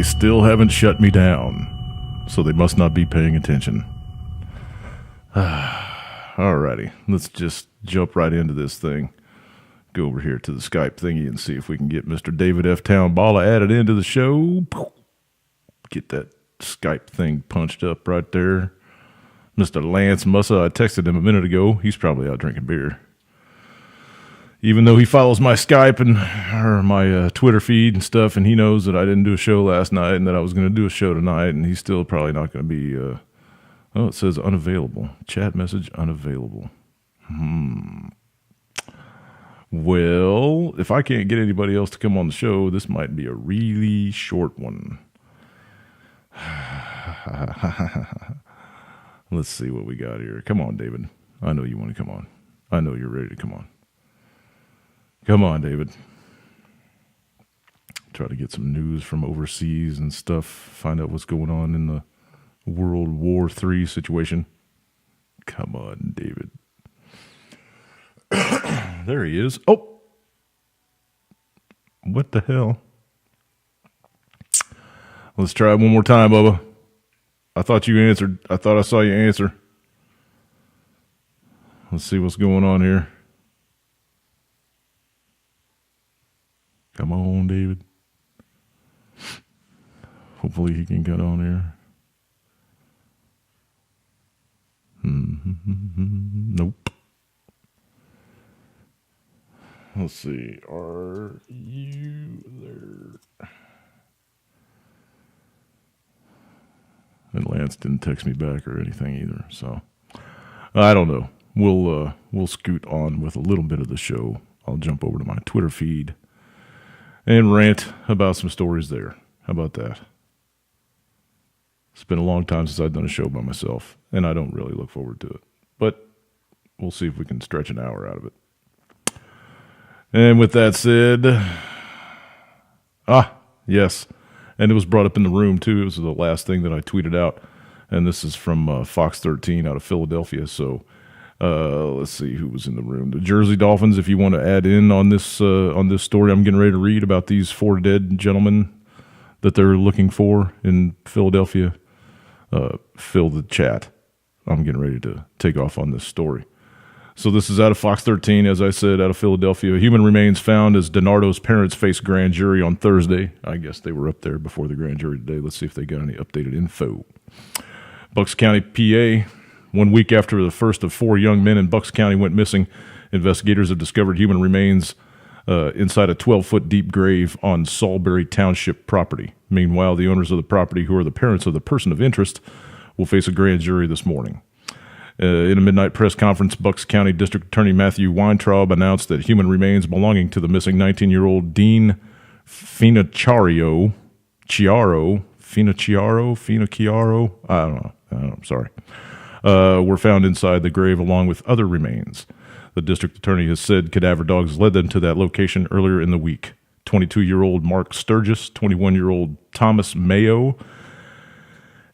They still haven't shut me down, so they must not be paying attention. Alrighty, let's just jump right into this thing. Go over here to the Skype thingy and see if we can get Mr. David F. Townballa added into the show. Get that Skype thing punched up right there. Mr. Lance Mussa, I texted him a minute ago. He's probably out drinking beer. Even though he follows my Skype and or my Twitter feed and stuff, and he knows that I didn't do a show last night and that I was going to do a show tonight, and he's still probably not going to be, it says unavailable. Chat message unavailable. Well, if I can't get anybody else to come on the show, this might be a really short one. Let's see what we got here. Come on, David. I know you want to come on. I know you're ready to come on. Come on, David. Try to get some news from overseas and stuff. Find out what's going on in the World War III situation. Come on, David. There he is. Oh! What the hell? Let's try it one more time, Bubba. I thought you answered. I thought I saw you answer. Let's see what's going on here. Come on, David. Hopefully he can get on here. Nope. Let's see. Are you there? And Lance didn't text me back or anything either, so I don't know. We'll scoot on with a little bit of the show. I'll jump over to my Twitter feed and rant about some stories there. How about that? It's been a long time since I've done a show by myself, and I don't really look forward to it. But we'll see if we can stretch an hour out of it. And with that said, yes. And it was brought up in the room, too. It was the last thing that I tweeted out. And this is from Fox 13 out of Philadelphia. So let's see who was in the room. The Jersey Dolphins, if you want to add in on this story I'm getting ready to read about these 4 dead gentlemen that they're looking for in Philadelphia, fill the chat. I'm getting ready to take off on this story. So this is out of Fox 13, as I said, out of Philadelphia. Human remains found as DiNardo's parents face grand jury on Thursday. I guess they were up there before the grand jury today. Let's see if they got any updated info. Bucks County, PA. 1 week after the first of 4 young men in Bucks County went missing, investigators have discovered human remains inside a 12-foot deep grave on Salisbury Township property. Meanwhile, the owners of the property, who are the parents of the person of interest, will face a grand jury this morning. In a midnight press conference, Bucks County District Attorney Matthew Weintraub announced that human remains belonging to the missing 19-year-old Dean Finocchiaro, I don't know, I'm sorry, were found inside the grave along with other remains. The district attorney has said cadaver dogs led them to that location earlier in the week. 22-year-old Mark Sturgis, 21-year-old Thomas Mayo,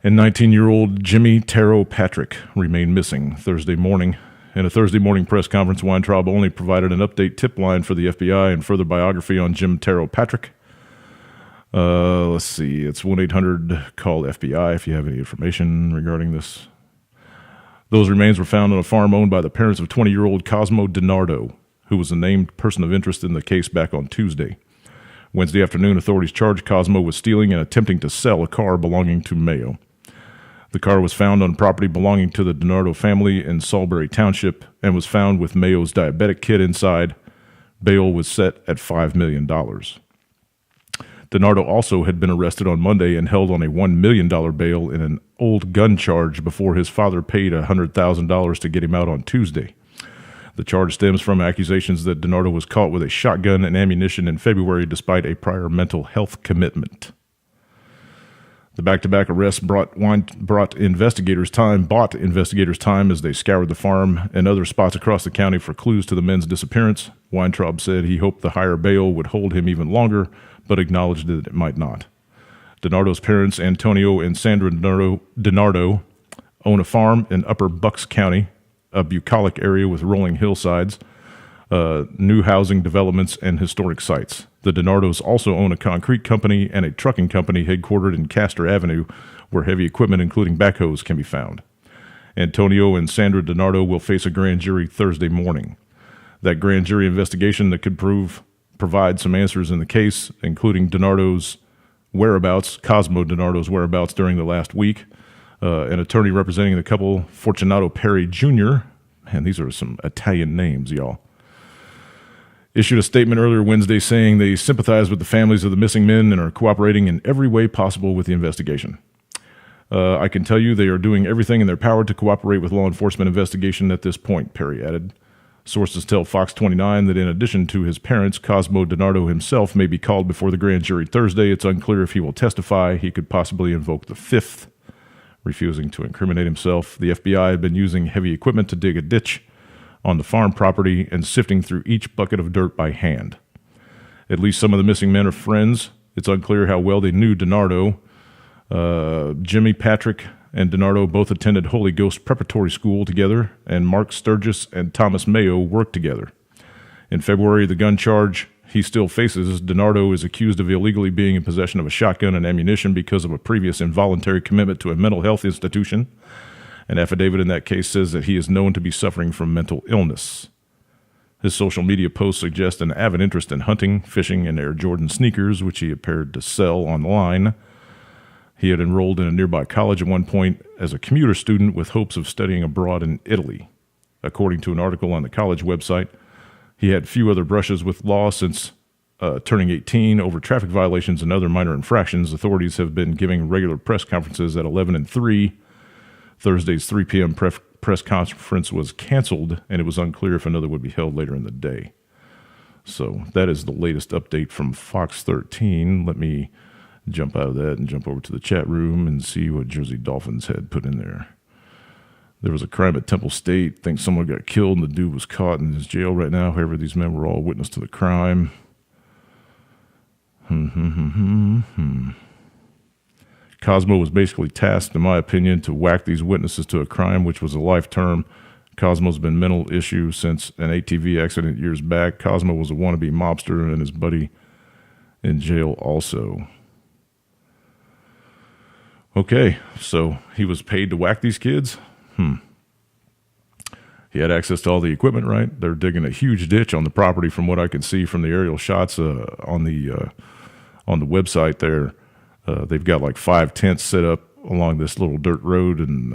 and 19-year-old Jimmy Taro Patrick remained missing Thursday morning. In a Thursday morning press conference, Weintraub only provided an update tip line for the FBI and further biography on Jim Taro Patrick. Let's see. It's 1-800-CALL-FBI if you have any information regarding this. Those remains were found on a farm owned by the parents of 20-year-old Cosmo DiNardo, who was the named person of interest in the case back on Tuesday. Wednesday afternoon, authorities charged Cosmo with stealing and attempting to sell a car belonging to Mayo. The car was found on property belonging to the DiNardo family in Salisbury Township and was found with Mayo's diabetic kit inside. Bail was set at $5 million. DiNardo also had been arrested on Monday and held on a $1 million bail in an old gun charge before his father paid $100,000 to get him out on Tuesday. The charge stems from accusations that DiNardo was caught with a shotgun and ammunition in February despite a prior mental health commitment. The back-to-back arrests bought investigators time as they scoured the farm and other spots across the county for clues to the men's disappearance. Weintraub said he hoped the higher bail would hold him even longer, but acknowledged that it might not. DiNardo's parents, Antonio and Sandra DiNardo, own a farm in Upper Bucks County, a bucolic area with rolling hillsides. new housing developments, and historic sites. The DiNardos also own a concrete company and a trucking company headquartered in Castor Avenue, where heavy equipment, including backhoes, can be found. Antonio and Sandra DiNardo will face a grand jury Thursday morning. That grand jury investigation that could provide some answers in the case, including DiNardo's whereabouts, Cosmo DiNardo's whereabouts during the last week. An attorney representing the couple, Fortunato Perry Jr., man, these are some Italian names, y'all, issued a statement earlier Wednesday saying they sympathize with the families of the missing men and are cooperating in every way possible with the investigation. I can tell you they are doing everything in their power to cooperate with law enforcement investigation at this point, Perry added. Sources tell Fox 29 that in addition to his parents, Cosmo DiNardo himself may be called before the grand jury Thursday. It's unclear if he will testify. He could possibly invoke the Fifth, refusing to incriminate himself. The FBI had been using heavy equipment to dig a ditch on the farm property and sifting through each bucket of dirt by hand. At least some of the missing men are friends. It's unclear how well they knew DiNardo. Jimmy Patrick and DiNardo both attended Holy Ghost Preparatory School together, and Mark Sturgis and Thomas Mayo worked together. In February, the gun charge he still faces, DiNardo is accused of illegally being in possession of a shotgun and ammunition because of a previous involuntary commitment to a mental health institution. An affidavit in that case says that he is known to be suffering from mental illness. His social media posts suggest an avid interest in hunting, fishing, and Air Jordan sneakers, which he appeared to sell online. He had enrolled in a nearby college at one point as a commuter student with hopes of studying abroad in Italy. According to an article on the college website, he had few other brushes with law since turning 18 over traffic violations and other minor infractions. Authorities have been giving regular press conferences at 11 and 3. Thursday's 3 p.m. press conference was canceled, and it was unclear if another would be held later in the day. So that is the latest update from Fox 13. Let me jump out of that and jump over to the chat room and see what Jersey Dolphins had put in there. There was a crime at Temple State. Think someone got killed and the dude was caught in his jail right now. However, these men were all witness to the crime. Cosmo was basically tasked, in my opinion, to whack these witnesses to a crime, which was a life term. Cosmo's been mental issue since an ATV accident years back. Cosmo was a wannabe mobster and his buddy in jail also. Okay, so he was paid to whack these kids? He had access to all the equipment, right? They're digging a huge ditch on the property from what I can see from the aerial shots on the website there. They've got like 5 tents set up along this little dirt road, and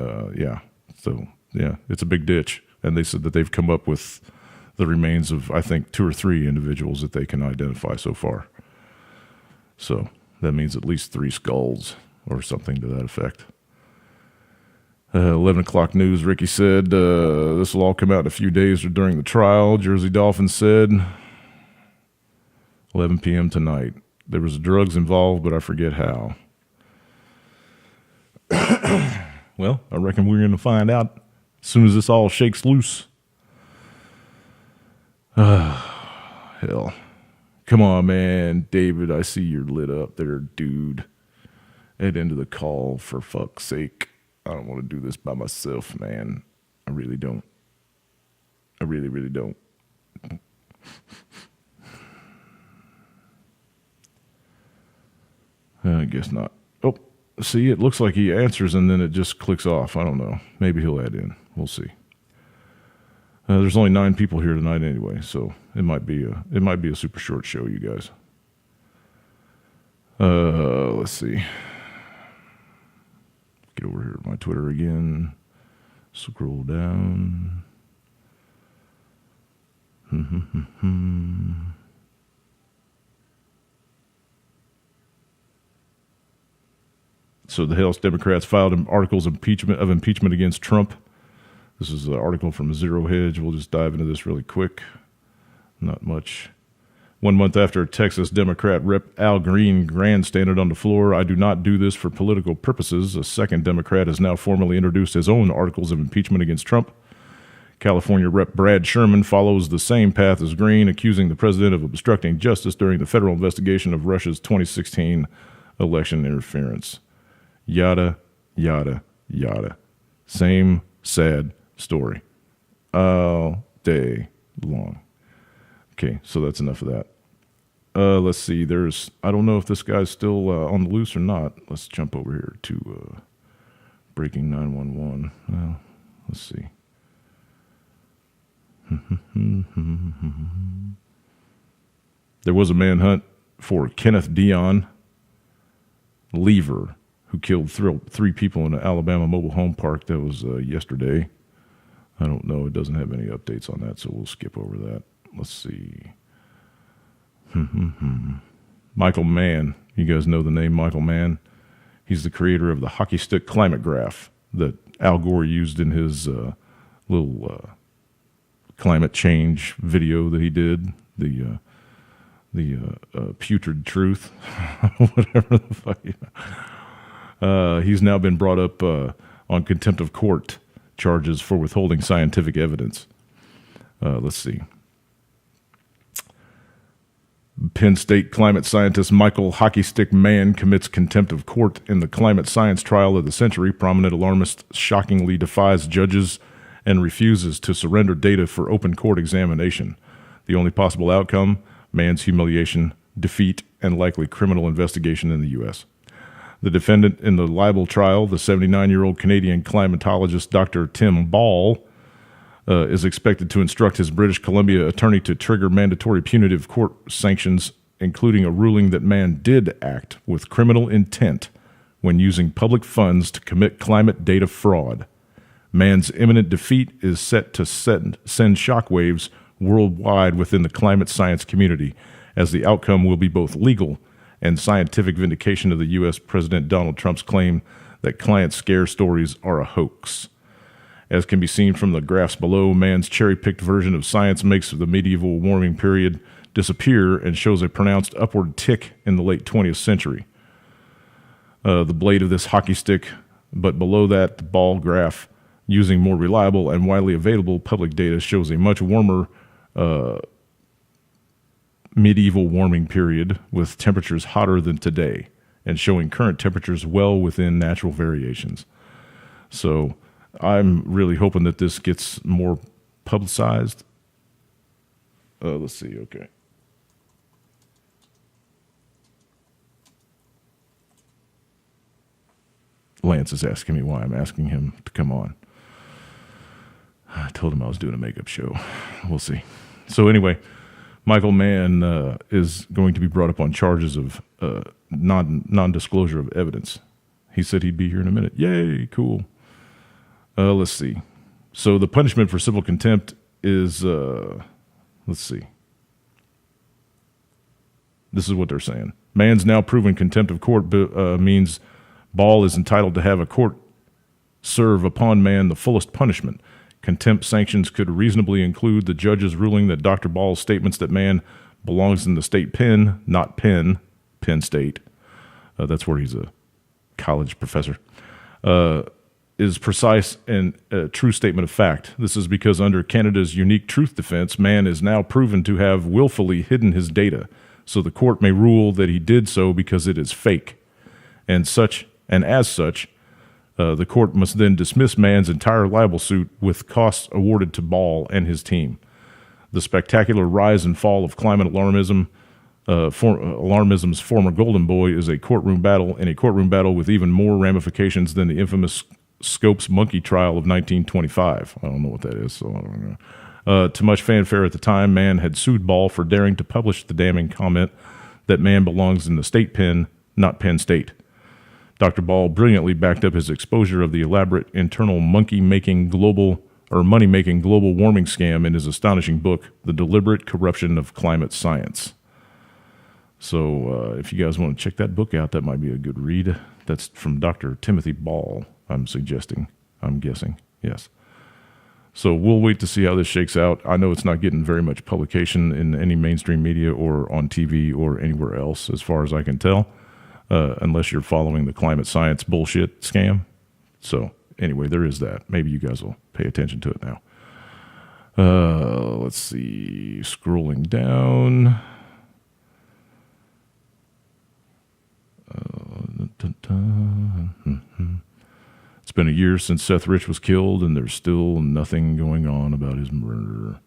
it's a big ditch. And they said that they've come up with the remains of, I think, 2 or 3 individuals that they can identify so far. So that means at least 3 skulls or something to that effect. 11 o'clock news, Ricky said, this will all come out in a few days or during the trial. Jersey Dolphins said, 11 p.m. tonight. There was drugs involved, but I forget how. Well, I reckon we're going to find out as soon as this all shakes loose. Hell. Come on, man. David, I see you're lit up there, dude. Head into the call, for fuck's sake. I don't want to do this by myself, man. I really don't. I really, really don't. I guess not. Oh, see, it looks like he answers and then it just clicks off. I don't know. Maybe he'll add in. We'll see. There's only 9 people here tonight anyway, so it might be a super short show, you guys. Let's see. Get over here to my Twitter again. Scroll down. So the House Democrats filed articles of impeachment against Trump. This is an article from Zero Hedge. We'll just dive into this really quick. Not much. 1 month after Texas Democrat Rep. Al Green grandstanded on the floor, "I do not do this for political purposes," a second Democrat has now formally introduced his own articles of impeachment against Trump. California Rep. Brad Sherman follows the same path as Green, accusing the president of obstructing justice during the federal investigation of Russia's 2016 election interference. Yada, yada, yada. Same sad story all day long. Okay, so that's enough of that. Let's see. I don't know if this guy's still on the loose or not. Let's jump over here to breaking 911. Well, let's see. There was a manhunt for Kenneth Dion Lever, who killed three people in an Alabama mobile home park. That was yesterday. I don't know. It doesn't have any updates on that, so we'll skip over that. Let's see. Michael Mann. You guys know the name Michael Mann? He's the creator of the hockey stick climate graph that Al Gore used in his little climate change video that he did. The putrid truth, whatever the fuck. He's now been brought up on contempt of court charges for withholding scientific evidence. Let's see. Penn State climate scientist Michael Hockey Stick Mann commits contempt of court in the climate science trial of the century. Prominent alarmist shockingly defies judges and refuses to surrender data for open court examination. The only possible outcome, Mann's humiliation, defeat, and likely criminal investigation in the U.S. The defendant in the libel trial, the 79-year-old Canadian climatologist Dr. Tim Ball, is expected to instruct his British Columbia attorney to trigger mandatory punitive court sanctions, including a ruling that Mann did act with criminal intent when using public funds to commit climate data fraud. Mann's imminent defeat is set to send shockwaves worldwide within the climate science community, as the outcome will be both legal and scientific vindication of the U.S. President Donald Trump's claim that climate scare stories are a hoax. As can be seen from the graphs below, Mann's cherry-picked version of science makes the medieval warming period disappear and shows a pronounced upward tick in the late 20th century. The blade of this hockey stick, but below that, the ball graph, using more reliable and widely available public data, shows a much warmer medieval warming period with temperatures hotter than today and showing current temperatures well within natural variations. So I'm really hoping that this gets more publicized. Let's see. Okay. Lance is asking me why I'm asking him to come on. I told him I was doing a makeup show. We'll see. So anyway, Michael Mann is going to be brought up on charges of non-disclosure of evidence. He said he'd be here in a minute. Yay, cool. Let's see. So the punishment for civil contempt is, let's see. This is what they're saying. Mann's now proven contempt of court means Ball is entitled to have a court serve upon Mann the fullest punishment. Contempt sanctions could reasonably include the judge's ruling that Dr. Ball's statements that Mann belongs in the state pen, not Penn State, that's where he's a college professor, is precise and a true statement of fact. This is because under Canada's unique truth defense, Mann is now proven to have willfully hidden his data, so the court may rule that he did so because it is fake. And as such, the court must then dismiss Mann's entire libel suit with costs awarded to Ball and his team. The spectacular rise and fall of climate alarmism, alarmism's former golden boy, is a courtroom battle with even more ramifications than the infamous Scopes monkey trial of 1925. I don't know what that is, so I don't know. To much fanfare at the time, Mann had sued Ball for daring to publish the damning comment that Mann belongs in the state pen, not Penn State. Dr. Ball brilliantly backed up his exposure of the elaborate internal money-making global warming scam in his astonishing book, The Deliberate Corruption of Climate Science. So if you guys want to check that book out, that might be a good read. That's from Dr. Timothy Ball, I'm guessing, yes. So we'll wait to see how this shakes out. I know it's not getting very much publication in any mainstream media or on TV or anywhere else, as far as I can tell. Unless you're following the climate science bullshit scam. So anyway, there is that. Maybe you guys will pay attention to it now. Let's see. Scrolling down. It's been a year since Seth Rich was killed, and there's still nothing going on about his murder.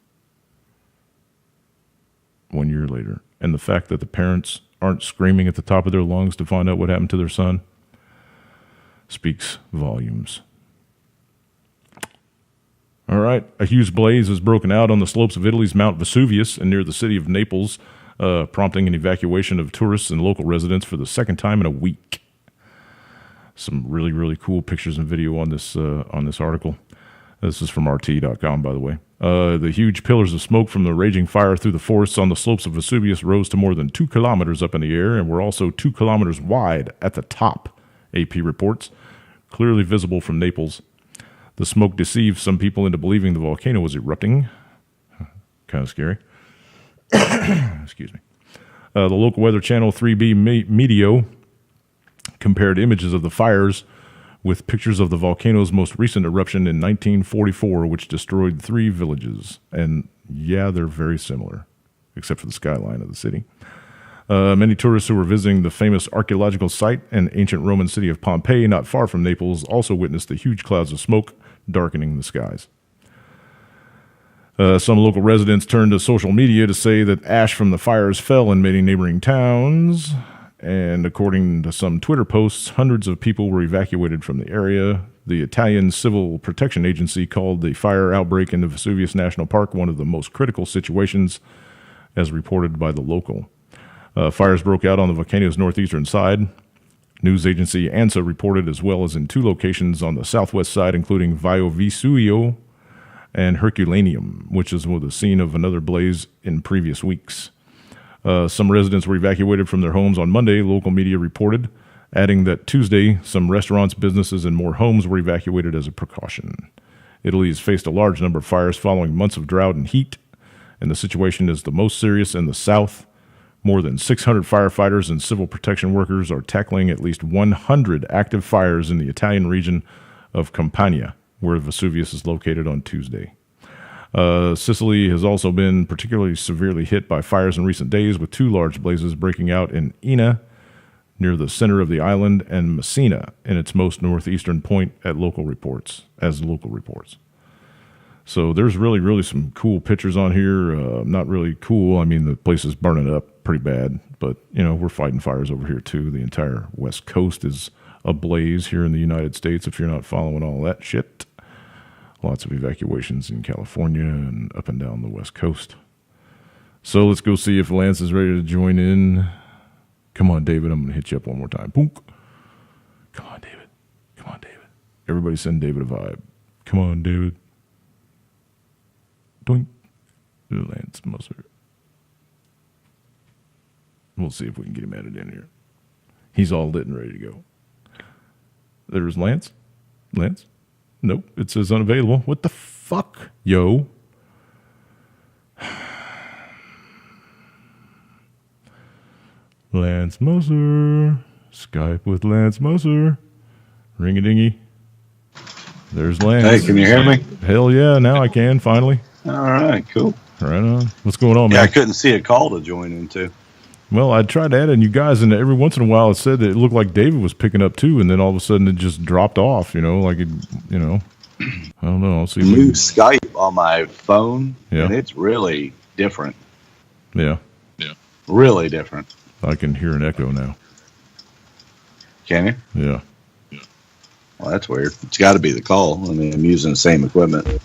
1 year later. And the fact that the parents aren't screaming at the top of their lungs to find out what happened to their son speaks volumes. All right. A huge blaze has broken out on the slopes of Italy's Mount Vesuvius and near the city of Naples, prompting an evacuation of tourists and local residents for the second time in a week. Some really, really cool pictures and video on this article. This is from RT.com, by the way. The huge pillars of smoke from the raging fire through the forests on the slopes of Vesuvius rose to more than 2 kilometers up in the air and were also 2 kilometers wide at the top, AP reports, clearly visible from Naples. The smoke deceived some people into believing the volcano was erupting. Kind of scary. Excuse me. The local weather channel 3B Meteo compared images of the fires with pictures of the volcano's most recent eruption in 1944, which destroyed 3 villages. And yeah, they're very similar, except for the skyline of the city. Many tourists who were visiting the famous archaeological site and ancient Roman city of Pompeii, not far from Naples, also witnessed the huge clouds of smoke darkening the skies. Some local residents turned to social media to say that ash from the fires fell in many neighboring towns. And according to some Twitter posts, hundreds of people were evacuated from the area. The Italian Civil Protection Agency called the fire outbreak in the Vesuvius National Park one of the most critical situations, as reported by the local. Fires broke out on the volcano's northeastern side. News agency ANSA reported as well as in 2 locations on the southwest side, including Vesuvius and Herculaneum, which is the scene of another blaze in previous weeks. Some residents were evacuated from their homes on Monday, local media reported, adding that Tuesday, some restaurants, businesses, and more homes were evacuated as a precaution. Italy has faced a large number of fires following months of drought and heat, and the situation is the most serious in the south. More than 600 firefighters and civil protection workers are tackling at least 100 active fires in the Italian region of Campania, where Vesuvius is located on Tuesday. Sicily has also been particularly severely hit by fires in recent days, with 2 large blazes breaking out in Enna, near the center of the island, and Messina, in its most northeastern point, as local reports. So there's really, really some cool pictures on here. Not really cool. I mean, the place is burning up pretty bad, but, we're fighting fires over here, too. The entire West Coast is ablaze here in the United States, if you're not following all that shit. Lots of evacuations in California and up and down the West Coast. So let's go see if Lance is ready to join in. Come on, David. I'm going to hit you up one more time. Boom. Come on, David. Come on, David. Everybody send David a vibe. Come on, David. Doink. Lance Moser. We'll see if we can get him added in here. He's all lit and ready to go. There's Lance. Lance? Nope, it says unavailable. What the fuck, yo? Lance Moser. Skype with Lance Moser. Ring-a-dingy. There's Lance. Hey, can you hear me? Hell yeah, now I can, finally. All right, cool. Right on. What's going on, man? Yeah, I couldn't see a call to join into. Well, I tried to add in you guys, and every once in a while it said that it looked like David was picking up too, and then all of a sudden it just dropped off, like it, I don't know. I'll see. New Skype on my phone, yeah. And it's really different. Yeah. Really different. I can hear an echo now. Can you? Yeah. Well, that's weird. It's got to be the call. I mean, I'm using the same equipment.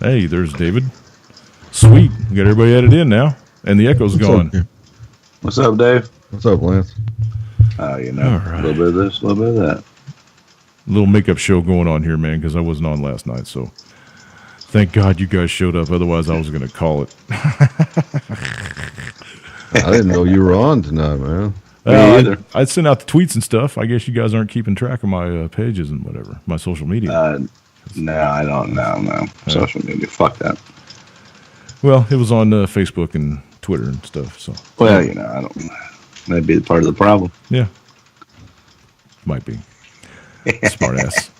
Hey, there's David. Sweet. We got everybody added in now, and the echo's gone. What's up, Dave? What's up, Lance? Oh, a little bit of this, a little bit of that. Little makeup show going on here, man, because I wasn't on last night, so thank God you guys showed up. Otherwise, I was going to call it. I didn't know you were on tonight, man. I sent out the tweets and stuff. I guess you guys aren't keeping track of my pages and whatever, my social media. No, I don't know. No. Social media, fuck that. Well, it was on Facebook and Twitter and stuff. So, well, I don't. That'd be part of the problem. Yeah, might be. Smart ass.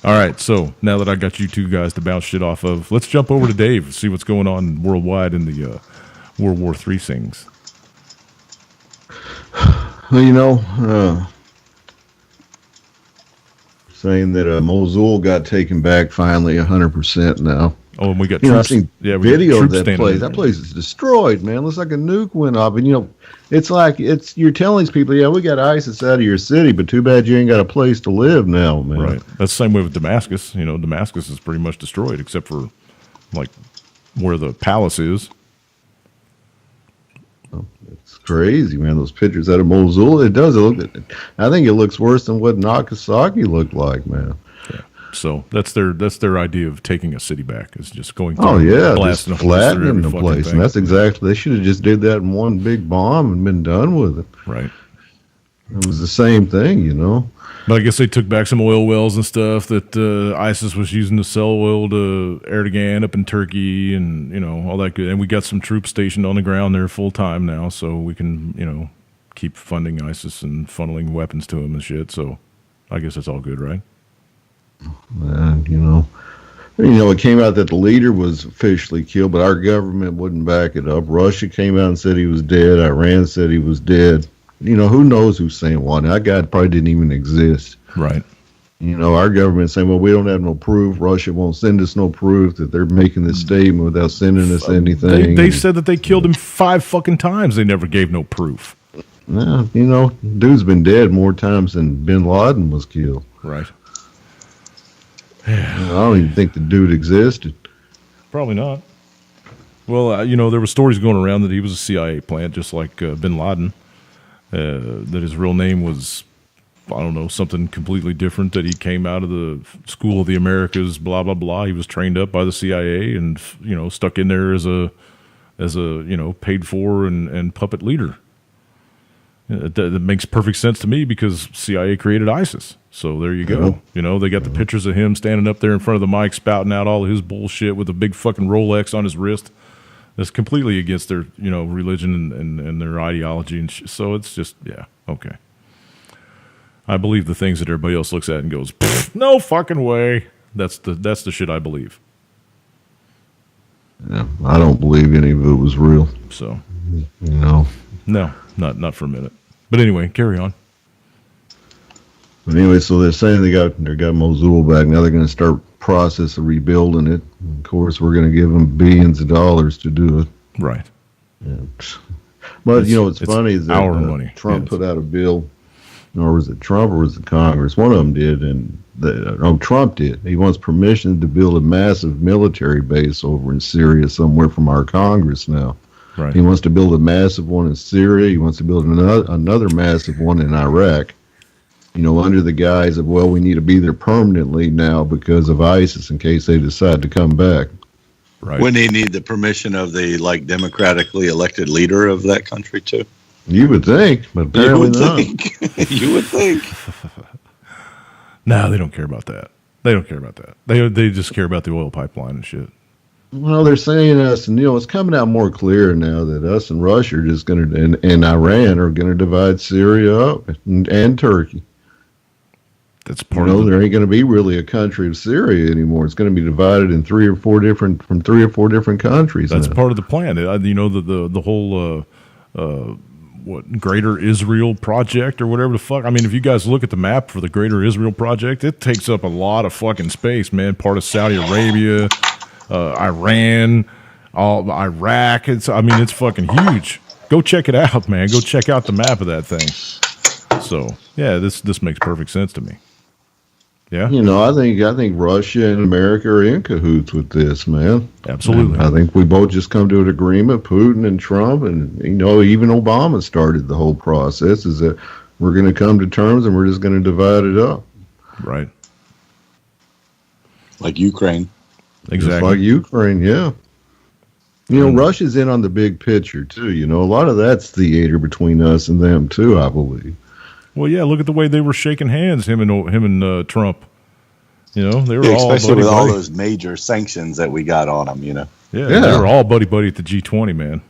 All right, so now that I got you 2 guys to bounce shit off of, let's jump over to Dave, see what's going on worldwide in the World War III things. Well, saying that Mosul got taken back finally 100% now. Oh, and we got I troops. seen We got video of troops that standing place. there. That place is destroyed, man. Looks like a nuke went off. And it's like you're telling these people, yeah, we got ISIS out of your city, but too bad you ain't got a place to live now, man. Right. That's the same way with Damascus. Damascus is pretty much destroyed except for like where the palace is. It's crazy, man. Those pictures out of Mosul, I think it looks worse than what Nagasaki looked like, man. Yeah. So that's their idea of taking a city back, is just going through just blasting flattening the fucking place. thing. And that's exactly, they should have just did that in one big bomb and been done with it. Right. It was the same thing, But I guess they took back some oil wells and stuff that ISIS was using to sell oil to Erdogan up in Turkey, and all that good. And we got some troops stationed on the ground there full time now, so we can keep funding ISIS and funneling weapons to them and shit. So I guess that's all good, right? And, it came out that the leader was officially killed, but our government wouldn't back it up. Russia came out and said he was dead. Iran said he was dead. Who knows who's saying what? That guy probably didn't even exist. Right. Our government saying, well, we don't have no proof. Russia won't send us no proof that they're making this statement without sending us anything. They said that they killed him 5 fucking times. They never gave no proof. Yeah, dude's been dead more times than bin Laden was killed. Right. I don't even think the dude existed. Probably not. Well, there were stories going around that he was a CIA plant, just like bin Laden. That his real name was, I don't know, something completely different, that he came out of the School of the Americas, blah, blah, blah. He was trained up by the CIA and, stuck in there as a paid for and puppet leader. That makes perfect sense to me because CIA created ISIS. So there you go. They got the pictures of him standing up there in front of the mic spouting out all of his bullshit with a big fucking Rolex on his wrist. That's completely against their, religion and their ideology. And so it's just, yeah, okay. I believe the things that everybody else looks at and goes, no fucking way. That's the shit I believe. Yeah, I don't believe any of it was real. So, No, not for a minute. But anyway, carry on. But anyway, so they're saying they got Mosul back. Now they're going to start process of rebuilding it. Of course, we're going to give them billions of dollars to do it. Right. Yeah. But what's funny is that our money. Trump put out a bill, or was it Trump or was it Congress? One of them did, and Trump did. He wants permission to build a massive military base over in Syria somewhere from our Congress now. Right. He wants to build a massive one in Syria. He wants to build another massive one in Iraq. Under the guise of, well, we need to be there permanently now because of ISIS in case they decide to come back. Right. Wouldn't he need the permission of the democratically elected leader of that country too? You would think, but apparently not. You would think. No, they don't care about that. They don't care about that. They just care about the oil pipeline and shit. Well, they're saying us, and it's coming out more clear now that us and Russia are just going to, and Iran are going to divide Syria up and Turkey. That's part of there ain't going to be really a country of Syria anymore. It's going to be divided in three or four different countries. That's now. part of the plan. The whole Greater Israel Project or whatever the fuck. I mean, if you guys look at the map for the Greater Israel Project, it takes up a lot of fucking space, man. Part of Saudi Arabia, Iran, all Iraq. It's fucking huge. Go check it out, man. Go check out the map of that thing. So yeah, this makes perfect sense to me. Yeah, I think Russia and America are in cahoots with this, man. Absolutely. And I think we both just come to an agreement. Putin and Trump, and even Obama started the whole process. Is that we're going to come to terms and we're just going to divide it up, right? Like Ukraine. Exactly. Just like Ukraine, yeah. Russia's in on the big picture too. A lot of that's theater between us and them too, I believe. Well, yeah. Look at the way they were shaking hands, him and Trump. They were all especially buddy with all buddy. those major sanctions that we got on them. Yeah, they were all buddy buddy at the G20, man.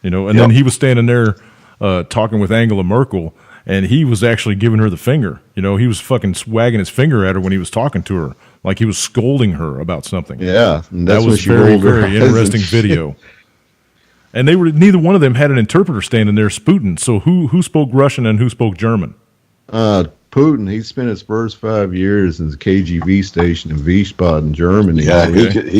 And then he was standing there talking with Angela Merkel, and he was actually giving her the finger. He was fucking wagging his finger at her when he was talking to her, like he was scolding her about something. Yeah, and that's that was very very interesting video. And neither one of them had an interpreter standing there spooting. So who spoke Russian and who spoke German? Putin, he spent his first 5 years in the KGB station in Wiesbaden, Germany. Yeah,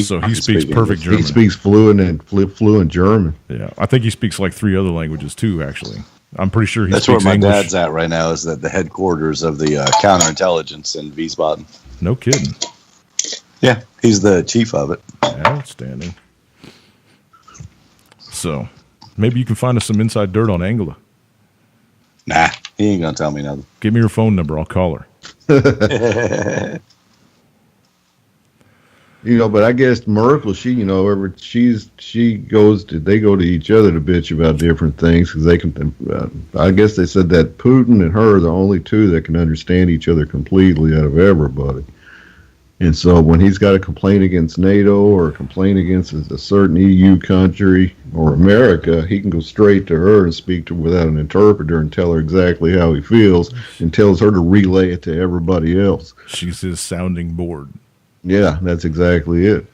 so he speaks perfect German. He speaks fluent German. Yeah, I think he speaks like 3 other languages too. Actually, I'm pretty sure he That's speaks where my English. dad's at right now. Is at the headquarters of the counterintelligence in Wiesbaden. No kidding. Yeah, he's the chief of it. Outstanding. So, maybe you can find us some inside dirt on Angela. Nah, he ain't gonna tell me nothing. Give me her phone number. I'll call her. But I guess Merkel, they go to each other to bitch about different things because they can. I guess they said that Putin and her are the only two that can understand each other completely out of everybody. And so when he's got a complaint against NATO or a complaint against a certain EU country or America, he can go straight to her and speak to her without an interpreter and tell her exactly how he feels and tells her to relay it to everybody else. She's his sounding board. Yeah, that's exactly it.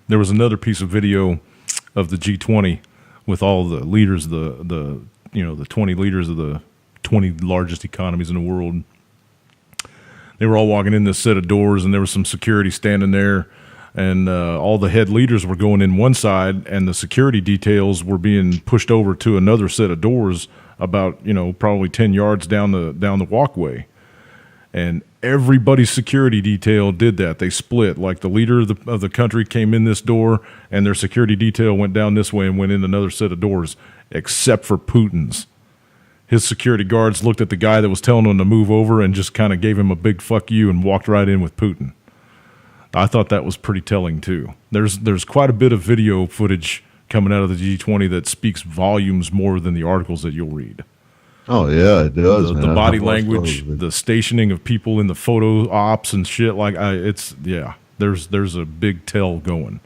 There was another piece of video of the G20 with all the leaders, the 20 leaders of the 20 largest economies in the world. They were all walking in this set of doors, and there was some security standing there, and all the head leaders were going in one side, and the security details were being pushed over to another set of doors about probably 10 yards down the walkway. And everybody's security detail did that. They split. Like the leader of the country came in this door, and their security detail went down this way and went in another set of doors, except for Putin's. His security guards looked at the guy that was telling him to move over and just kind of gave him a big fuck you and walked right in with Putin. I thought that was pretty telling too. There's quite a bit of video footage coming out of the G20 that speaks volumes more than the articles that you'll read. Oh yeah, it does. The body language, the stationing of people in the photo ops and shit. There's a big tell going,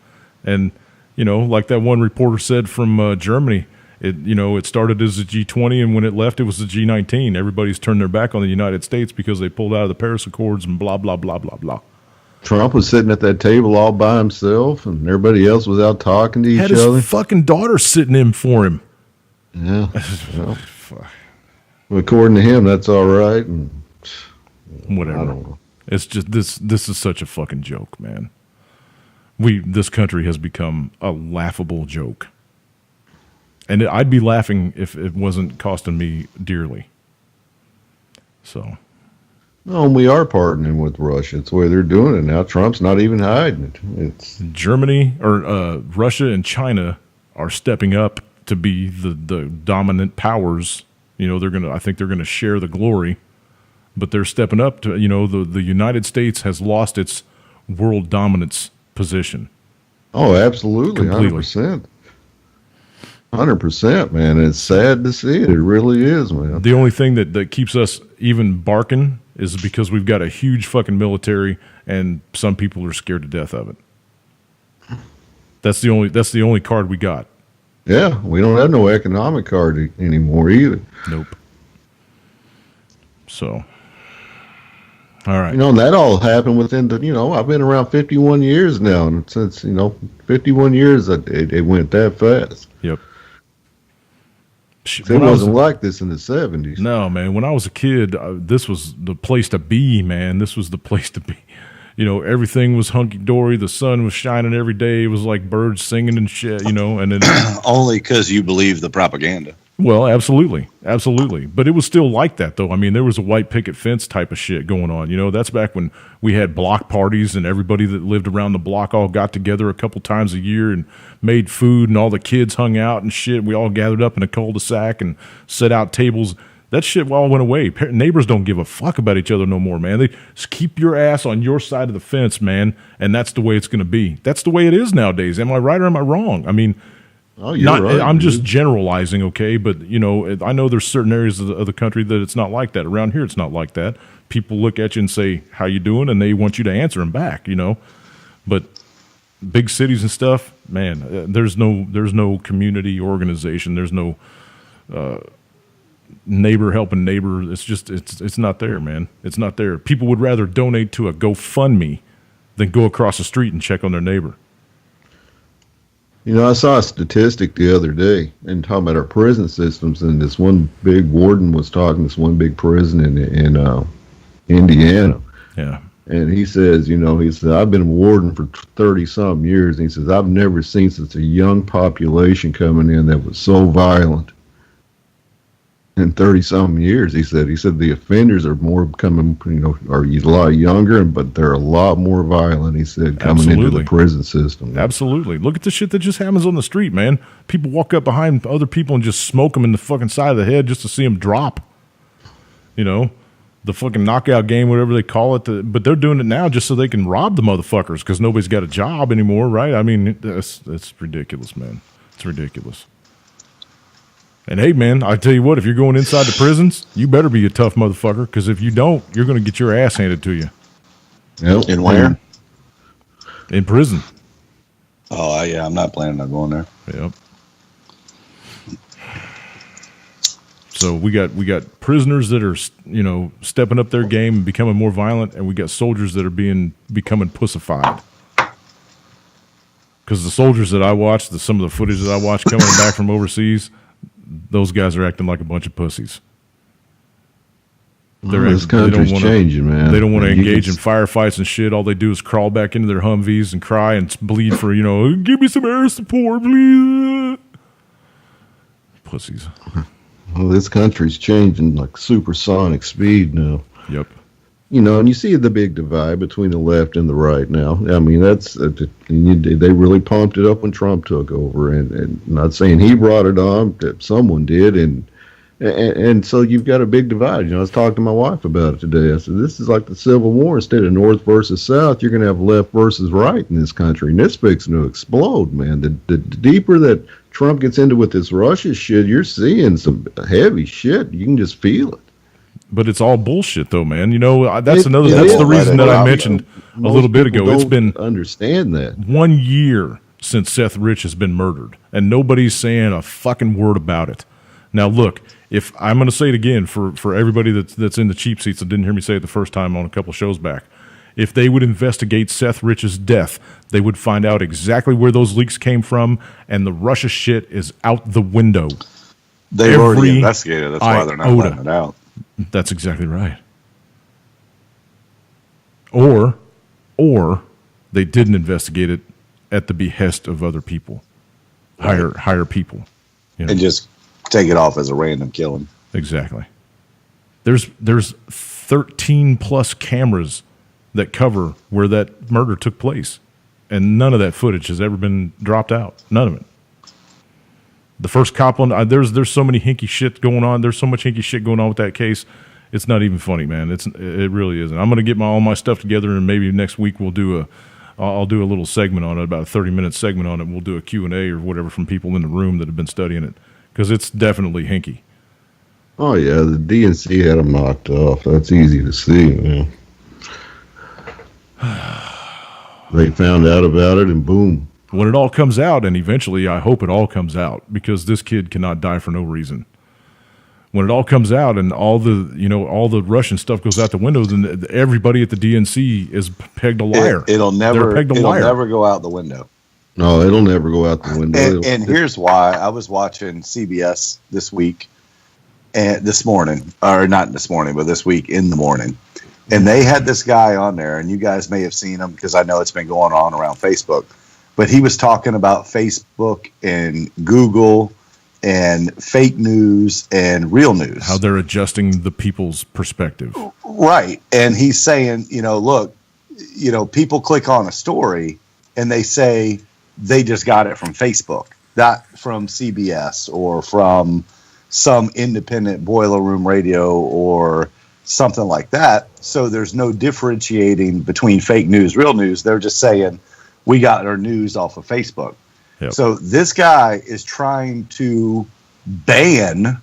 and like that one reporter said from Germany. It started as a G20, and when it left, it was the G19. Everybody's turned their back on the United States because they pulled out of the Paris Accords and blah, blah, blah, blah, blah. Trump was sitting at that table all by himself, and everybody else was out talking to each other. Had his fucking daughter sitting in for him. Yeah. Well, according to him, that's all right. And whatever. It's just this is such a fucking joke, man. This country has become a laughable joke. And I'd be laughing if it wasn't costing me dearly. So. No, and we are partnering with Russia. It's the way they're doing it now. Trump's not even hiding it. It's Germany or Russia and China are stepping up to be the dominant powers. I think they're gonna share the glory, but they're stepping up to. The United States has lost its world dominance position. Oh, absolutely, 100%. 100%, man. It's sad to see it. It really is, man. The only thing that keeps us even barking is because we've got a huge fucking military, and some people are scared to death of it. That's the only card we got. Yeah, we don't have no economic card anymore either. Nope. So, all right. And that all happened within I've been around 51 years now, and since 51 years, it went that fast. Yep. It wasn't like this in the 70s. No, man. When I was a kid, this was the place to be, man. This was the place to be. Everything was hunky-dory. The sun was shining every day. It was like birds singing and shit, and then... Only because you believe the propaganda. Well, absolutely. Absolutely. But it was still like that, though. I mean, there was a white picket fence type of shit going on. That's back when we had block parties and everybody that lived around the block all got together a couple times a year and made food, and all the kids hung out and shit. We all gathered up in a cul-de-sac and set out tables. That shit all went away. Neighbors don't give a fuck about each other no more, man. They just keep your ass on your side of the fence, man, and that's the way it's going to be. That's the way it is nowadays. Am I right or am I wrong? I mean... Oh, you're right. I'm just generalizing, okay? But, I know there's certain areas of the country that it's not like that. Around here, it's not like that. People look at you and say, how you doing? And they want you to answer them back, But big cities and stuff, man, there's no community organization. There's no neighbor helping neighbor. It's just, it's not there, man. It's not there. People would rather donate to a GoFundMe than go across the street and check on their neighbor. I saw a statistic the other day and talking about our prison systems, and this one big warden was talking this one big prison in Indiana. Yeah. And he says, he said, I've been a warden for 30-some years, and he says, I've never seen such a young population coming in that was so violent in 30-some years. He said the offenders are more coming, are a lot younger, but they're a lot more violent, he said, coming into the prison system. Absolutely. Look at the shit that just happens on the street, man. People walk up behind other people and just smoke them in the fucking side of the head just to see them drop. The fucking knockout game, whatever they call it. But they're doing it now just so they can rob the motherfuckers because nobody's got a job anymore, right? I mean, that's ridiculous, man. It's ridiculous. And hey, man, I tell you what, if you're going inside the prisons, you better be a tough motherfucker because if you don't, you're going to get your ass handed to you. Yep. In where? In prison. Oh, yeah, I'm not planning on going there. Yep. So we got prisoners that are, stepping up their game and becoming more violent, and we got soldiers that are becoming pussified. Because the soldiers that I watched, some of the footage that I watched coming back from overseas, those guys are acting like a bunch of pussies. This country's changing, man. They don't want to engage in firefights and shit. All they do is crawl back into their Humvees and cry and bleed for, give me some air support, please. Pussies. Well, this country's changing like supersonic speed now. Yep. And you see the big divide between the left and the right now. I mean, they really pumped it up when Trump took over, and not saying he brought it on, that someone did, and so you've got a big divide. I was talking to my wife about it today. I said, this is like the Civil War. Instead of North versus South, you're going to have left versus right in this country, and this fixing to explode, man. The deeper that Trump gets into with this Russia shit, you're seeing some heavy shit. You can just feel it. But it's all bullshit, though, man. That's the reason that I mentioned a little bit ago. It's been understand that 1 year since Seth Rich has been murdered, and nobody's saying a fucking word about it. Now, look, if I'm going to say it again for everybody that's in the cheap seats that didn't hear me say it the first time on a couple shows back, if they would investigate Seth Rich's death, they would find out exactly where those leaks came from, and the Russia shit is out the window. They've already investigated. That's why they're not letting it out. That's exactly right. Or they didn't investigate it at the behest of other people, higher people, and just take it off as a random killing. Exactly. There's 13 plus cameras that cover where that murder took place, and none of that footage has ever been dropped out. None of it. The first cop on there's so many hinky shit going on. There's so much hinky shit going on with that case. It's not even funny, man. It really isn't. I'm gonna get all my stuff together, and maybe next week I'll do a little segment on it, about a 30-minute segment on it. We'll do a Q&A or whatever from people in the room that have been studying it, because it's definitely hinky. Oh yeah, the DNC had them knocked off. That's easy to see, man. They found out about it, and boom. When it all comes out, and eventually I hope it all comes out, because this kid cannot die for no reason. When it all comes out and all the Russian stuff goes out the window, then everybody at the DNC is pegged a liar. It'll never go out the window. No, it'll never go out the window. And here's why. I was watching CBS this week, and this morning, or not this morning, but this week in the morning. And they had this guy on there, and you guys may have seen him because I know it's been going on around Facebook. But he was talking about Facebook and Google and fake news and real news. How they're adjusting the people's perspective. Right. And he's saying, look, people click on a story and they say they just got it from Facebook, not from CBS or from some independent boiler room radio or something like that. So there's no differentiating between fake news, real news. They're just saying, we got our news off of Facebook. Yep. So this guy is trying to ban,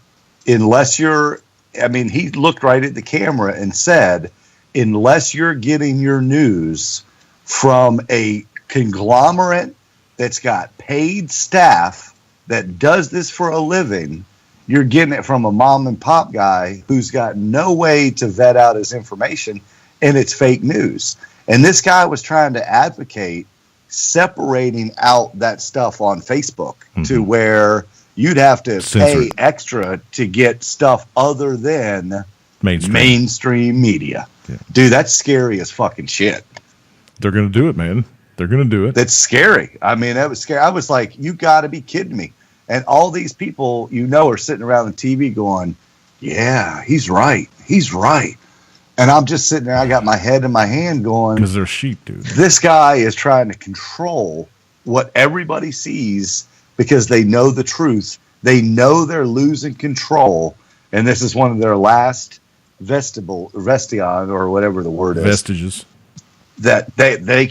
he looked right at the camera and said, unless you're getting your news from a conglomerate that's got paid staff that does this for a living, you're getting it from a mom and pop guy who's got no way to vet out his information, and it's fake news. And this guy was trying to advocate separating out that stuff on Facebook to where you'd have to pay extra to get stuff other than mainstream media. Yeah. Dude, that's scary as fucking shit. They're going to do it, man. They're going to do it. That's scary. I mean, that was scary. I was like, you got to be kidding me. And all these people, are sitting around the TV going, yeah, he's right. He's right. And I'm just sitting there. I got my head in my hand going. Because they're sheep, dude. This guy is trying to control what everybody sees because they know the truth. They know they're losing control. And this is one of their last vestige or whatever the word is. Vestiges. That they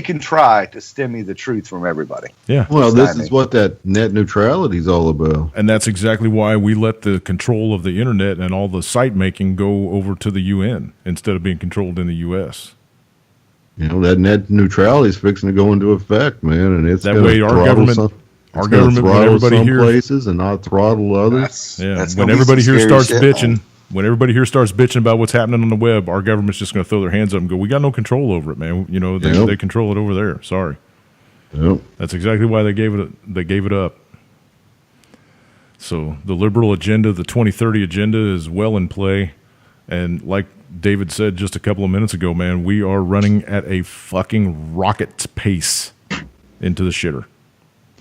can try to stem the truth from everybody. Yeah. Well, this is what that net neutrality is all about. And that's exactly why we let the control of the internet and all the site making go over to the UN instead of being controlled in the US. That net neutrality is fixing to go into effect, man, and it's that way our government when everybody here places and not throttle others. That's when everybody here starts bitching. When everybody here starts bitching about what's happening on the web, our government's just going to throw their hands up and go, we got no control over it, man. They control it over there. Sorry. Yep. That's exactly why they gave it up. So the liberal agenda, the 2030 agenda is well in play. And like David said just a couple of minutes ago, man, we are running at a fucking rocket pace into the shitter.